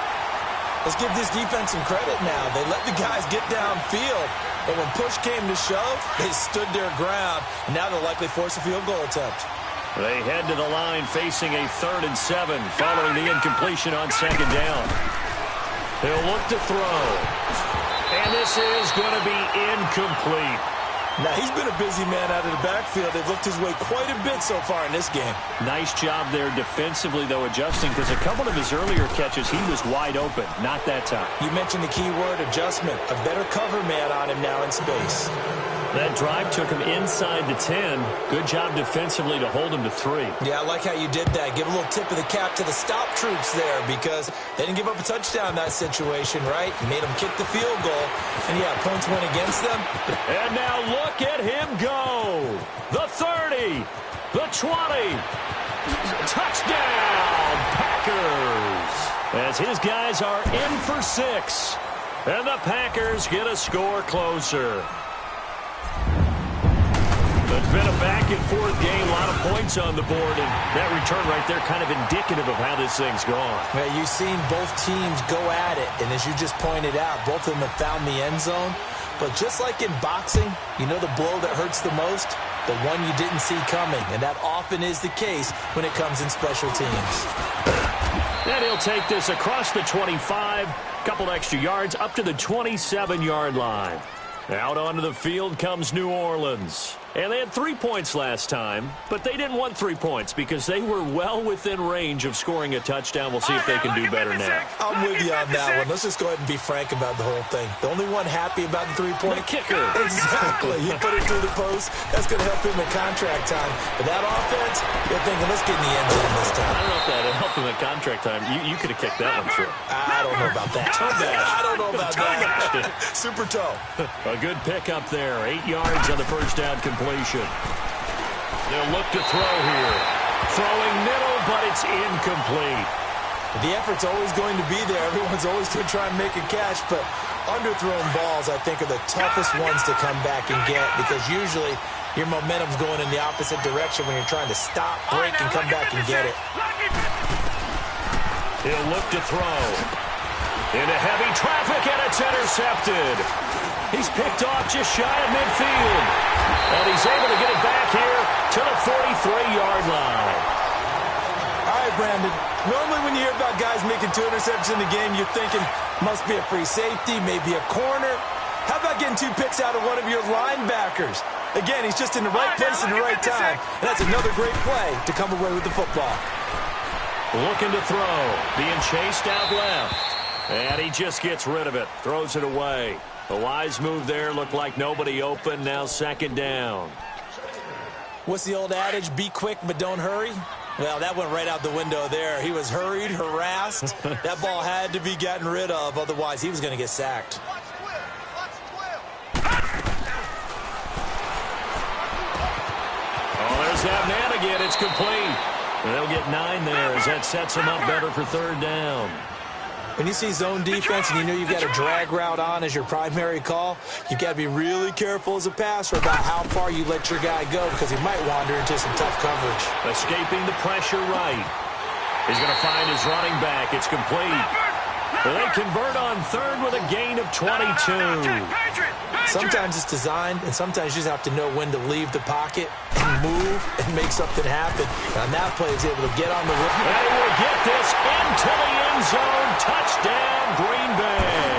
D: Let's give this defense some credit now. They let the guys get downfield, but when push came to shove, they stood their ground, and now they'll likely force a field goal attempt.
C: They head to the line facing a 3rd and 7 following the incompletion on 2nd down. He'll look to throw. And this is going to be incomplete.
D: Now, he's been a busy man out of the backfield. They've looked his way quite a bit so far in this game.
C: Nice job there defensively, though, adjusting, because a couple of his earlier catches, he was wide open. Not that time.
D: You mentioned the key word, adjustment. A better cover man on him now in space.
C: That drive took him inside the 10. Good job defensively to hold him to 3.
D: Yeah, I like how you did that. Give a little tip of the cap to the stop troops there, because they didn't give up a touchdown in that situation, right? Made them kick the field goal. And, yeah, points went against them.
C: And now look at him go. The 30. The 20. Touchdown, Packers. As his guys are in for 6. And the Packers get a score closer. It's been a back-and-forth game, a lot of points on the board, and that return right there kind of indicative of how this thing's gone.
D: Yeah, you've seen both teams go at it, and as you just pointed out, both of them have found the end zone. But just like in boxing, you know the blow that hurts the most? The one you didn't see coming, and that often is the case when it comes in special teams.
C: And he'll take this across the 25, couple extra yards, up to the 27-yard line. Out onto the field comes New Orleans. And they had 3 points last time, but they didn't want 3 points because they were well within range of scoring a touchdown. We'll see if they can do better now.
D: I'm with you on that one. Let's just go ahead and be frank about the whole thing. The only one happy about the 3-point
C: the kicker.
D: Exactly. He put it through the post. That's going to help him in contract time. But that offense, you're thinking, let's get in the end zone this time.
C: I don't know if that helped him in contract time. You could have kicked that one through.
D: I don't know about that. I don't know about that. Super toe.
C: A good pickup there. 8 yards on the first down completion. They'll look to throw here. Throwing middle, but it's incomplete.
D: The effort's always going to be there. Everyone's always going to try and make a catch, but underthrown balls, I think, are the toughest ones to come back and get because usually your momentum's going in the opposite direction when you're trying to stop, break, and come back and get it.
C: He'll look to throw. Into heavy traffic, and it's intercepted. He's picked off just shy of midfield. And he's able to get it back here to the 43-yard line.
D: All right, Brandon. Normally when you hear about guys making 2 interceptions in the game, you're thinking must be a free safety, maybe a corner. How about getting 2 picks out of one of your linebackers? Again, he's just in the right place at the right time. And that's another great play to come away with the football.
C: Looking to throw. Being chased out left. And he just gets rid of it. Throws it away. A wise move there. Looked like nobody open. Now 2nd down.
D: What's the old adage? Be quick, but don't hurry. Well, that went right out the window there. He was hurried, harassed. That ball had to be gotten rid of. Otherwise, he was going to get sacked.
C: Oh, there's that man again. It's complete. And they'll get 9 there as that sets him up better for 3rd down.
D: When you see zone defense and you know you've got a drag route on as your primary call, you've got to be really careful as a passer about how far you let your guy go because he might wander into some tough coverage.
C: Escaping the pressure right. He's going to find his running back. It's complete. Well, they convert on 3rd with a gain of 22.
D: Sometimes it's designed, and sometimes you just have to know when to leave the pocket and move and make something happen. And on that play, he's able to get on the run.
C: And he will get this into the end zone. Touchdown, Green Bay.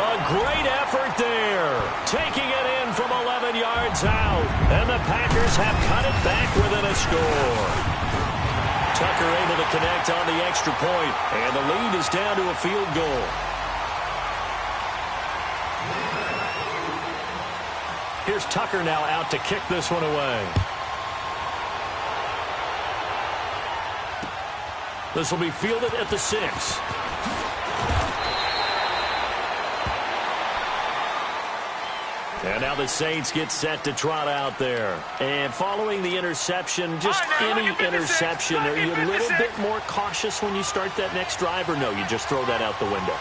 C: A great effort there. Taking it in from 11 yards out. And the Packers have cut it back within a score. Tucker able to connect on the extra point. And the lead is down to a field goal. Here's Tucker now out to kick this one away. This will be fielded at the 6. And now the Saints get set to trot out there. And following the interception, just any interception, are you a little bit more cautious when you start that next drive, or no, you just throw that out the window?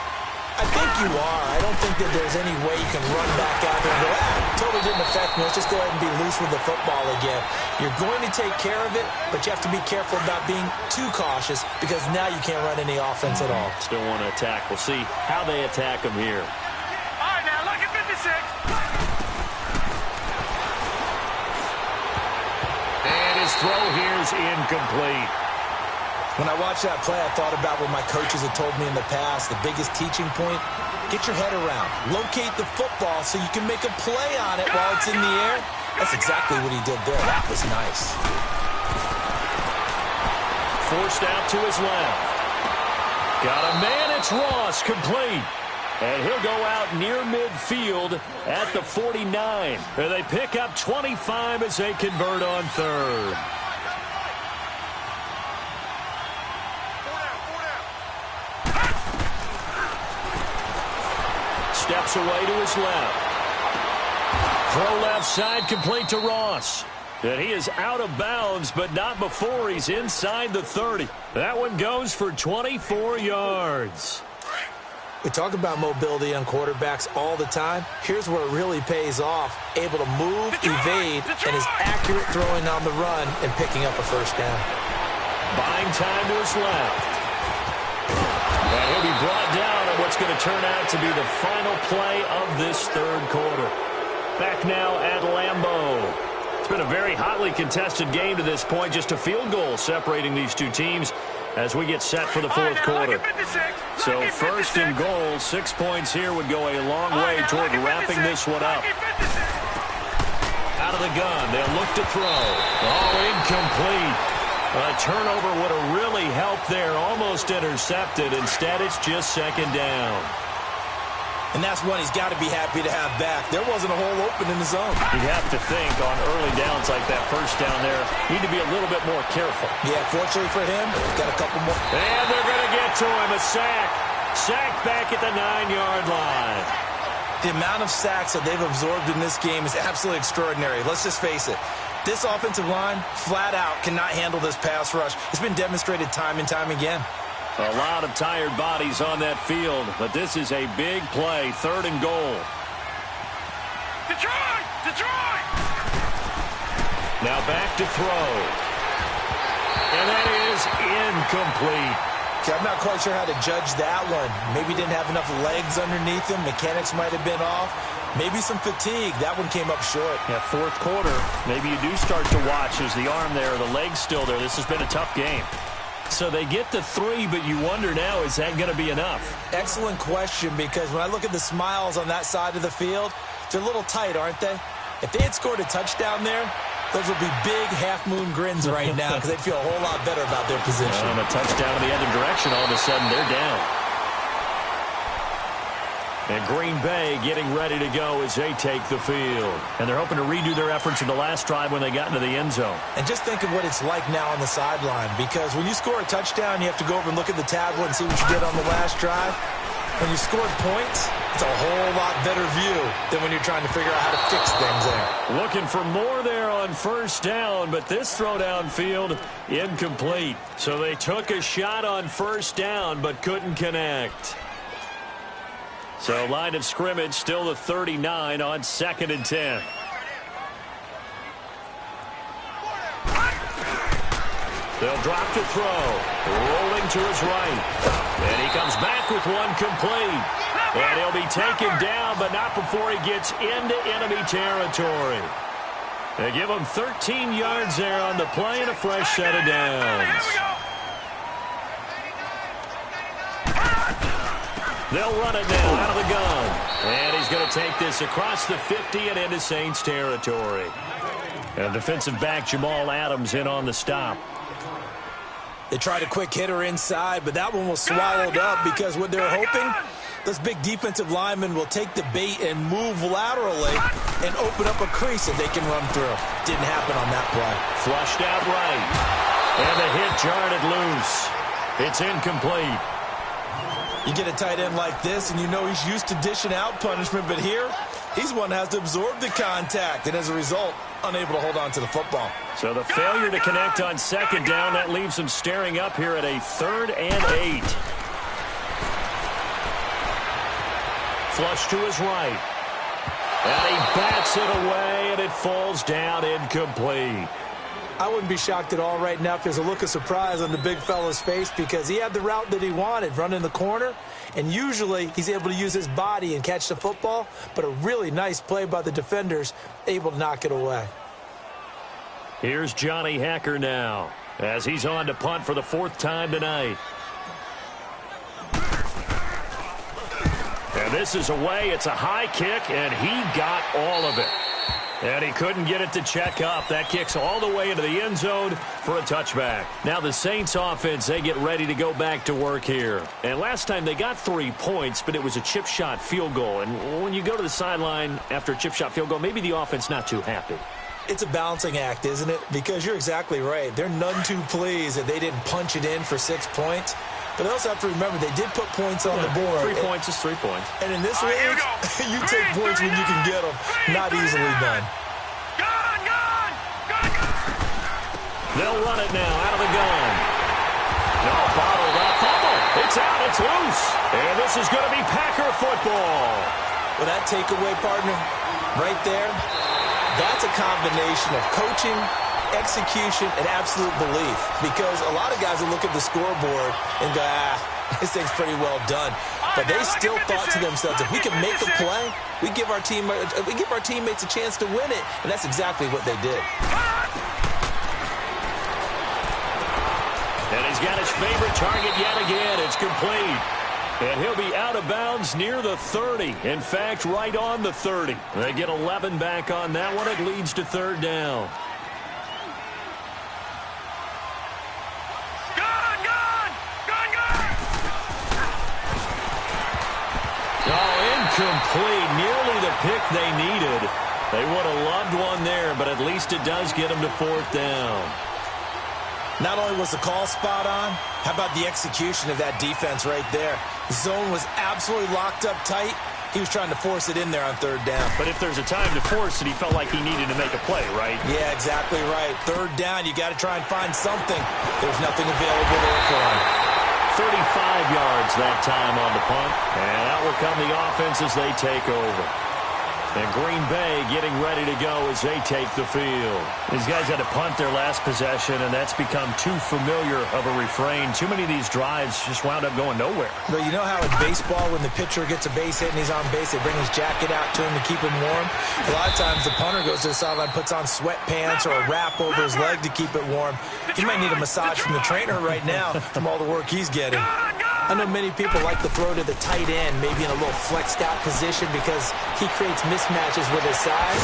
D: I think you are. I don't think that there's any way you can run back out there and go, totally didn't affect me. Let's just go ahead and be loose with the football again. You're going to take care of it, but you have to be careful about being too cautious because now you can't run any offense at all.
C: Still want to attack. We'll see how they attack them here.
A: All right, now look at 56.
C: And his throw here's incomplete.
D: When I watched that play, I thought about what my coaches had told me in the past. The biggest teaching point, get your head around. Locate the football so you can make a play on it while it's in the air. That's exactly what he did there. That was nice.
C: Forced out to his left. Got a man, it's Ross, complete. And he'll go out near midfield at the 49. And they pick up 25 as they convert on third. Steps away to his left. Throw left side, complete to Ross. And he is out of bounds, but not before he's inside the 30. That one goes for 24 yards.
D: We talk about mobility on quarterbacks all the time. Here's where it really pays off. Able to move, evade, and is accurate throwing on the run and picking up a first down.
C: Buying time to his left. And he'll be brought down on what's going to turn out to be the final play of this third quarter. Back now at Lambeau. It's been a very hotly contested game to this point. Just a field goal separating these two teams as we get set for the fourth quarter. So first and goal, 6 points here would go a long way toward wrapping this one up. Out of the gun, they'll look to throw. Oh, incomplete. A turnover would have really helped there, almost intercepted. Instead, it's just second down.
D: And that's one he's got to be happy to have back. There wasn't a hole open in the zone.
C: You have to think on early downs like that first down there, need to be a little bit more careful.
D: Yeah, fortunately for him, got a couple more.
C: And they're going to get to him, a sack. Sacked back at the 9-yard line.
D: The amount of sacks that they've absorbed in this game is absolutely extraordinary. Let's just face it. This offensive line, flat out, cannot handle this pass rush. It's been demonstrated time and time again.
C: A lot of tired bodies on that field, but this is a big play, third and goal.
A: Detroit! Detroit!
C: Now back to throw. And that is incomplete.
D: Okay, I'm not quite sure how to judge that one. Maybe didn't have enough legs underneath him. Mechanics might have been off. Maybe some fatigue. That one came up short.
C: Yeah, fourth quarter, maybe you do start to watch as the arm there, the leg's still there. This has been a tough game. So they get the 3, but you wonder now, is that going to be enough?
D: Excellent question, because when I look at the smiles on that side of the field, they're a little tight, aren't they? If they had scored a touchdown there, those would be big half-moon grins right now because they'd feel a whole lot better about their position.
C: And a touchdown in the other direction, all of a sudden they're down. And Green Bay getting ready to go as they take the field. And they're hoping to redo their efforts in the last drive when they got into the end zone.
D: And just think of what it's like now on the sideline, because when you score a touchdown, you have to go over and look at the tablet and see what you did on the last drive. When you scored points, it's a whole lot better view than when you're trying to figure out how to fix things there.
C: Looking for more there on first down, but this throw downfield incomplete. So they took a shot on first down, but couldn't connect. So line of scrimmage still the 39 on 2nd and 10. They'll drop to throw. Rolling to his right. And he comes back with one complete. And he'll be taken down, but not before he gets into enemy territory. They give him 13 yards there on the play and a fresh set of downs. They'll run it now out of the gun. And he's going to take this across the 50 and into Saints territory. And defensive back Jamal Adams in on the stop.
D: They tried a quick hitter inside, but that one was swallowed up because what they're hoping, those big defensive linemen will take the bait and move laterally and open up a crease that they can run through. Didn't happen on that play.
C: Flushed out right. And the hit jarred it loose. It's incomplete.
D: You get a tight end like this, and you know he's used to dishing out punishment, but here, he's one that has to absorb the contact, and as a result, unable to hold on to the football.
C: So the failure to connect on second down, that leaves him staring up here at a 3rd and 8. Flush to his right. And he bats it away, and it falls down incomplete.
D: I wouldn't be shocked at all right now if there's a look of surprise on the big fella's face because he had the route that he wanted, running the corner, and usually he's able to use his body and catch the football, but a really nice play by the defenders, able to knock it away.
C: Here's Johnny Hacker now as he's on to punt for the 4th time tonight. And this is away. It's a high kick, and he got all of it. And he couldn't get it to check up. That kicks all the way into the end zone for a touchback. Now the Saints offense, they get ready to go back to work here. And last time they got 3 points, but it was a chip shot field goal. And when you go to the sideline after a chip shot field goal, maybe the offense not too happy.
D: It's a balancing act, isn't it? Because you're exactly right. They're none too pleased that they didn't punch it in for 6 points. But they also have to remember they did put points on the board.
C: 3 points is 3 points.
D: And in this league, you take points when you can get them. Not easily done.
C: They'll run it now out of the gun. No, bottled up. Fumble. It's out. It's loose. And this is going to be Packer football.
D: Well, that takeaway, partner, right there, that's a combination of coaching, execution, and absolute belief. Because a lot of guys will look at the scoreboard and go, this thing's pretty well done. But they still thought to themselves, if we can make a play, we give our teammates a chance to win it. And that's exactly what they did.
C: And he's got his favorite target yet again. It's complete. And he'll be out of bounds near the 30. In fact, right on the 30. They get 11 back on that one. It leads to 3rd down. Incomplete. Nearly the pick they needed. They would have loved one there, but at least it does get them to 4th down.
D: Not only was the call spot on, how about the execution of that defense right there? The zone was absolutely locked up tight. He was trying to force it in there on 3rd down.
C: But if there's a time to force it, he felt like he needed to make a play, right?
D: Yeah, exactly right. 3rd down, you got to try and find something. There's nothing available there for him.
C: 35 yards that time on the punt. And out will come the offense as they take over. And Green Bay getting ready to go as they take the field. These guys had to punt their last possession, and that's become too familiar of a refrain. Too many of these drives just wound up going nowhere.
D: But you know how in baseball, when the pitcher gets a base hit and he's on base, they bring his jacket out to him to keep him warm? A lot of times the punter goes to the sideline, puts on sweatpants or a wrap over his leg to keep it warm. He might need a massage from the trainer right now from all the work he's getting. I know many people like to throw to the tight end, maybe in a little flexed out position because he creates mismatches with his size.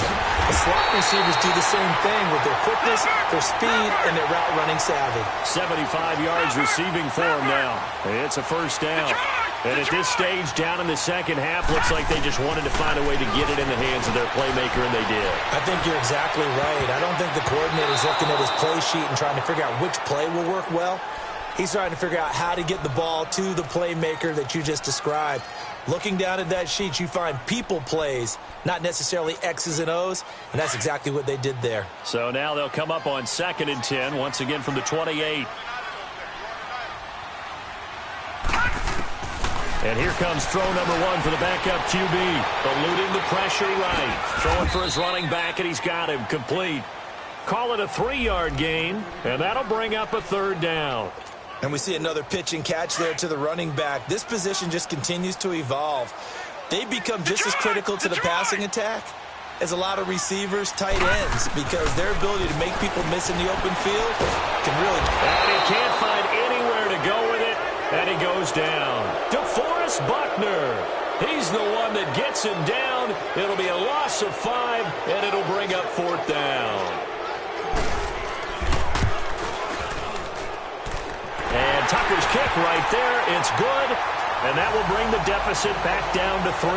D: The slot receivers do the same thing with their quickness, their speed, and their route running savvy.
C: 75 yards receiving for him now. It's a 1st down. And at this stage, down in the 2nd half, looks like they just wanted to find a way to get it in the hands of their playmaker, and they did.
D: I think you're exactly right. I don't think the coordinator's looking at his play sheet and trying to figure out which play will work well. He's trying to figure out how to get the ball to the playmaker that you just described. Looking down at that sheet, you find people plays, not necessarily X's and O's, and that's exactly what they did there.
C: So now they'll come up on 2nd and 10, once again from the 28. And here comes throw number 1 for the backup QB. Eluding the pressure right. Throwing for his running back, and he's got him complete. Call it a 3-yard gain, and that'll bring up a 3rd down.
D: And we see another pitch and catch there to the running back. This position just continues to evolve. They become just as critical to the passing attack as a lot of receivers, tight ends, because their ability to make people miss in the open field can really...
C: And he can't find anywhere to go with it, and he goes down. DeForest Buckner. He's the one that gets him down. It'll be a loss of 5, and it'll bring up 4th down. And Tucker's kick right there. It's good. And that will bring the deficit back down to 3.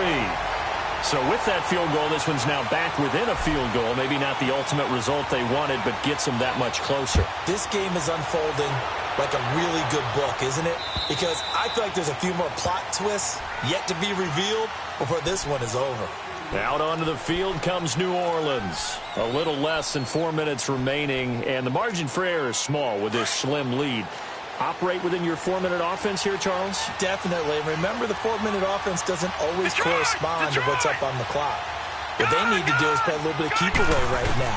C: So with that field goal, this one's now back within a field goal. Maybe not the ultimate result they wanted, but gets them that much closer.
D: This game is unfolding like a really good book, isn't it? Because I feel like there's a few more plot twists yet to be revealed before this one is over.
C: Out onto the field comes New Orleans. A little less than 4 minutes remaining, and the margin for error is small with this slim lead. Operate within your 4-minute offense here, Charles?
D: Definitely. Remember, the 4-minute offense doesn't always correspond to what's up on the clock. What they need to do is play a little bit of keep away right now.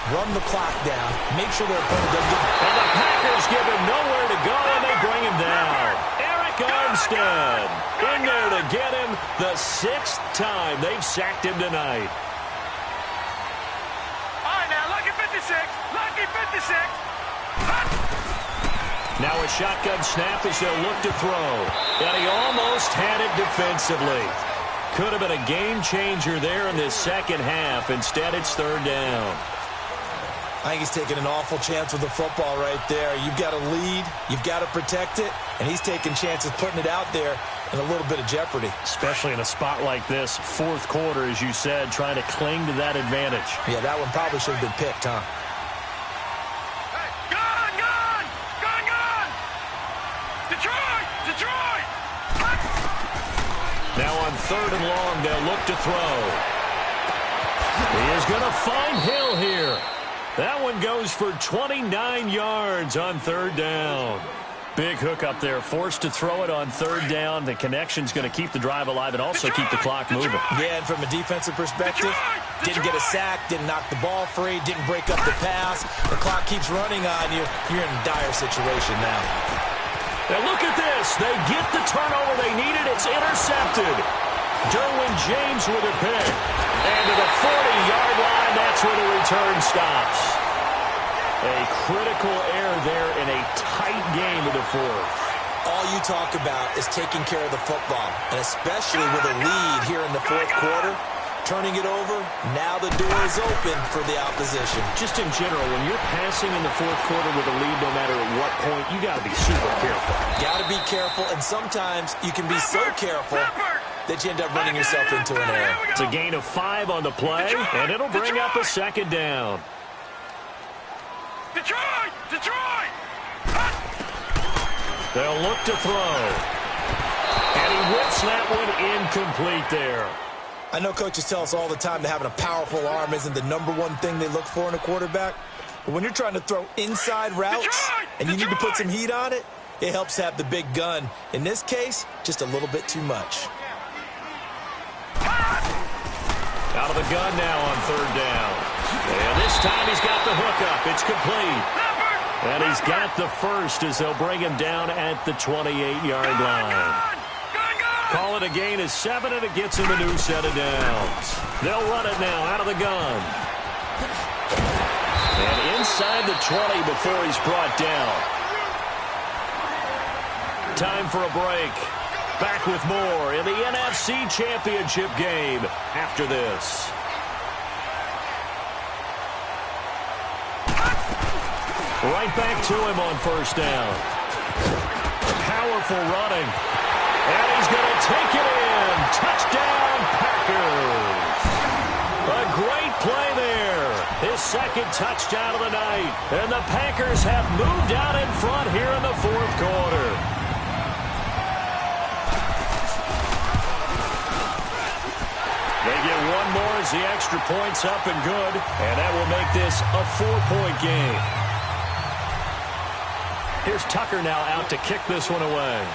D: Run the clock down. Make sure their opponent doesn't get...
C: And the Packers give him nowhere to go, and they bring him down. Eric Armstead in there to get him the 6th time they've sacked him tonight.
E: All right, now, lucky 56. Lucky
C: Now a shotgun snap as they'll look to throw. And he almost had it defensively. Could have been a game changer there in this second half. Instead, it's third down.
D: I think he's taking an awful chance with the football right there. You've got to lead, you've got to protect it, and he's taking chances putting it out there in a little bit of jeopardy.
C: Especially in a spot like this, fourth quarter, as you said, trying to cling to that advantage.
D: Yeah, that one probably should have been picked, huh?
C: Now on third and long, they'll look to throw. He is going to find Hill here. That one goes for 29 yards on third down. Big hook up there, forced to throw it on third down. The connection's going to keep the drive alive and also keep the clock moving.
D: Yeah, and from a defensive perspective, didn't get a sack, didn't knock the ball free, didn't break up the pass. The clock keeps running on you. You're in a dire situation now.
C: Now look at this. They get the turnover they needed. It's intercepted. Derwin James with a pick. And to the 40-yard line, that's where the return stops. A critical error there in a tight game of the fourth.
D: All you talk about is taking care of the football, and especially with a lead here in the fourth quarter, turning it over, now the door is open for the opposition.
C: Just in general, when you're passing in the fourth quarter with a lead, no matter at what point, you got to be super careful.
D: Got to be careful, and sometimes you can be so careful that you end up running yourself into an error.
C: It's a gain of 5 on the play, and it'll bring up a second down.
A: Detroit!
C: They'll look to throw. And he whips that one incomplete there.
D: I know coaches tell us all the time that having a powerful arm isn't the number one thing they look for in a quarterback. But when you're trying to throw inside routes and you need to put some heat on it, it helps have the big gun. In this case, just a little bit too much.
C: Out of the gun now on third down. And this time he's got the hook up. It's complete. And he's got the first as they'll bring him down at the 28-yard line. Call it a gain of 7, and it gets him a new set of downs. They'll run it now out of the gun. And inside the 20 before he's brought down. Time for a break. Back with more in the NFC Championship game after this. Right back to him on first down. Powerful running. And he's going to take it in. Touchdown, Packers. A great play there. His second touchdown of the night. And the Packers have moved out in front here in the fourth quarter. They get one more as the extra point's up and good. And that will make this a 4-point game. Here's Tucker now out to kick this one away.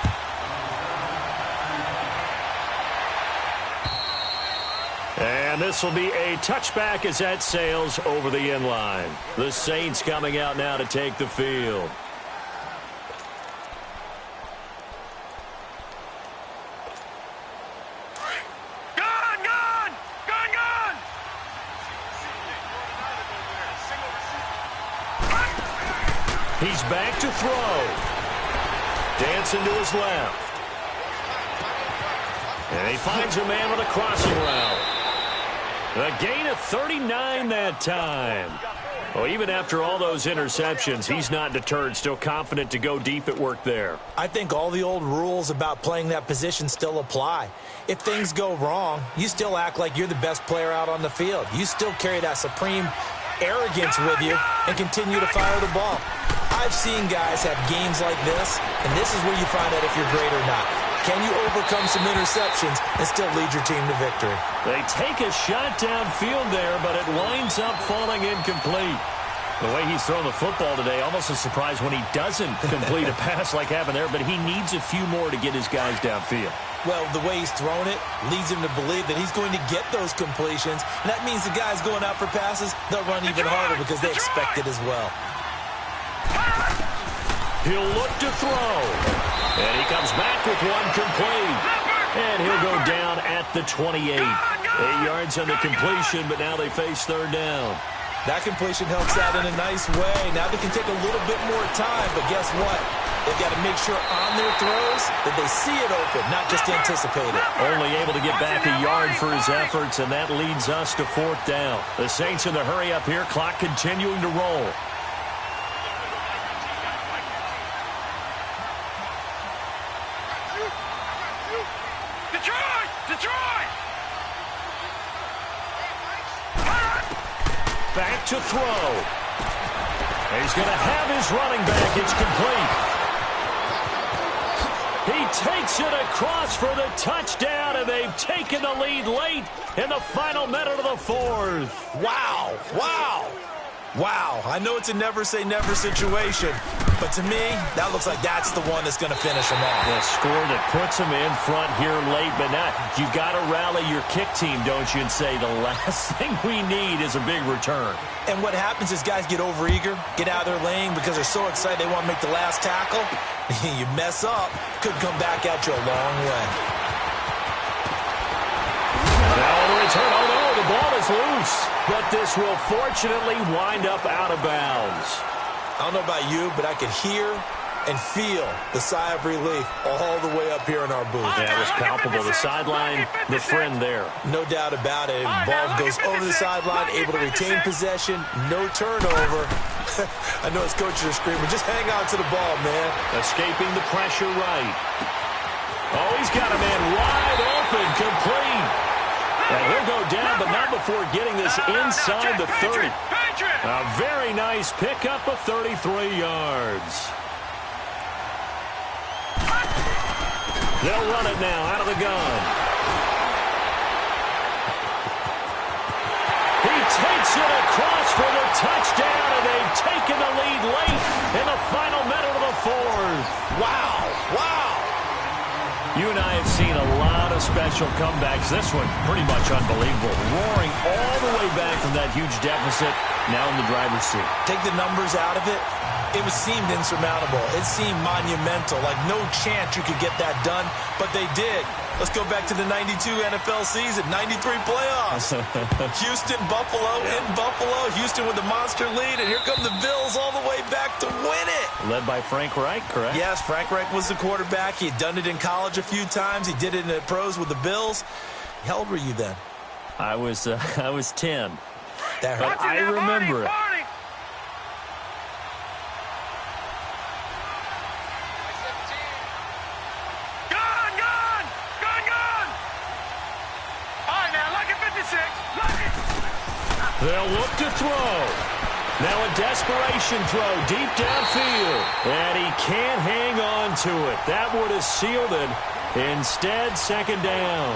C: And this will be a touchback as that sails over the end line. The Saints coming out now to take the field. He's back to throw. Dancing to his left. And he finds a man with a crossing route. A gain of 39 that time. Well, even after all those interceptions, he's not deterred, still confident to go deep at work there.
D: I think all the old rules about playing that position still apply. If things go wrong, you still act like you're the best player out on the field. You still carry that supreme arrogance with you and continue to fire the ball. I've seen guys have games like this, and this is where you find out if you're great or not. Can you overcome some interceptions and still lead your team to victory?
C: They take a shot downfield there, but it winds up falling incomplete. The way he's thrown the football today, almost a surprise when he doesn't complete a pass like happened there, but he needs a few more to get his guys downfield.
D: Well, the way he's thrown it leads him to believe that he's going to get those completions, and that means the guys going out for passes, they'll run even harder because they expect it as well.
C: He'll look to throw. And he comes back with one complete. And he'll go down at the 28. 8 yards on the completion, but now they face third down.
D: That completion helps out in a nice way. Now they can take a little bit more time, but guess what? They've got to make sure on their throws that they see it open, not just anticipate it.
C: Only able to get back a yard for his efforts, and that leads us to 4th down. The Saints in the hurry up here, clock continuing to roll.
A: Detroit!
C: Back to throw. He's going to have his running back. It's complete. He takes it across for the touchdown, and they've taken the lead late in the final minute of the 4th.
D: Wow. Wow. I know it's a never-say-never situation, but to me, that looks like that's the one that's going to finish them off.
C: The score that puts them in front here late, but now you've got to rally your kick team, don't you, and say the last thing we need is a big return.
D: And what happens is guys get overeager, get out of their lane because they're so excited they want to make the last tackle. You mess up, could come back at you a long way.
C: Now the return, oh no, the ball is loose, but this will fortunately wind up out of bounds.
D: I don't know about you, but I could hear and feel the sigh of relief all the way up here in our booth.
C: That was palpable. The sideline, the friend there.
D: No doubt about it. Ball goes over the sideline, able to retain possession, no turnover. I know his coaches are screaming, just hang on to the ball, man.
C: Escaping the pressure right. Oh, he's got a man wide open, complete. And he'll go down, but not before getting this inside the 30. A very nice pickup of 33 yards. They'll run it now out of the gun. He takes it across for the touchdown, and they've taken the lead late in the final minute of the 4th.
D: Wow.
C: You and I have seen a lot of special comebacks. This one, pretty much unbelievable. Roaring all the way back from that huge deficit, now in the driver's seat.
D: Take the numbers out of it. It seemed insurmountable. It seemed monumental, like no chance you could get that done, but they did. Let's go back to the 92 NFL season, 93 playoffs. Houston, Buffalo, in Buffalo. Houston with the monster lead, and here come the Bills all the way back to win it.
C: Led by Frank Reich, correct?
D: Yes, Frank Reich was the quarterback. He had done it in college a few times. He did it in the pros with the Bills. How old were you then?
C: I was 10.
D: That hurt.
C: But I remember it. They'll look to throw. Now a desperation throw deep downfield. And he can't hang on to it. That would have sealed it. Instead, 2nd down.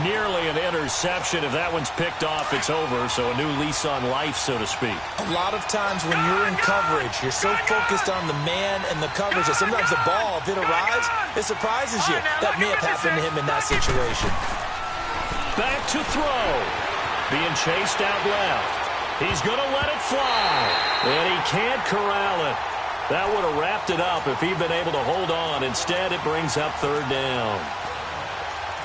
C: Nearly an interception. If that one's picked off, it's over. So a new lease on life, so to speak.
D: A lot of times when you're in coverage, you're so focused on the man and the coverage that sometimes the ball, if it arrives, it surprises you. That may have happened to him in that situation.
C: Back to throw. Being chased out left. He's going to let it fly. And he can't corral it. That would have wrapped it up if he'd been able to hold on. Instead, it brings up 3rd down.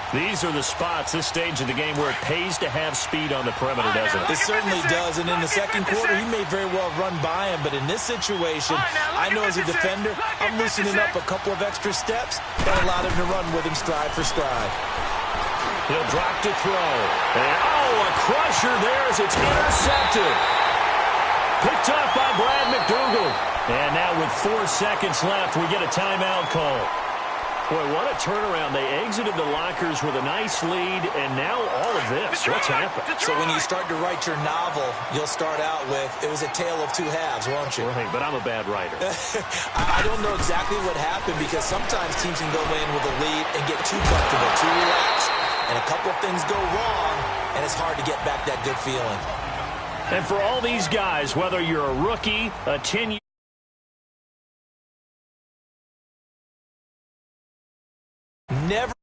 C: These are the spots, this stage of the game, where it pays to have speed on the perimeter, doesn't it?
D: It certainly does. And in the 2nd quarter, he may very well run by him. But in this situation, I know as a defender, I'm loosening up a couple of extra steps and allow him to run with him stride for stride.
C: He'll drop to throw. And, oh, a crusher there as it's intercepted. Picked up by Brad McDougald. And now with 4 seconds left, we get a timeout call. Boy, what a turnaround. They exited the lockers with a nice lead, and now all of this. What's happened?
D: So when you start to write your novel, you'll start out with, it was a tale of two halves, won't you?
C: Right, but I'm a bad writer.
D: I don't know exactly what happened because sometimes teams can go in with a lead and get too comfortable, too relaxed. And a couple of things go wrong, and it's hard to get back that good feeling.
C: And for all these guys, whether you're a rookie, a 10-year...
D: Never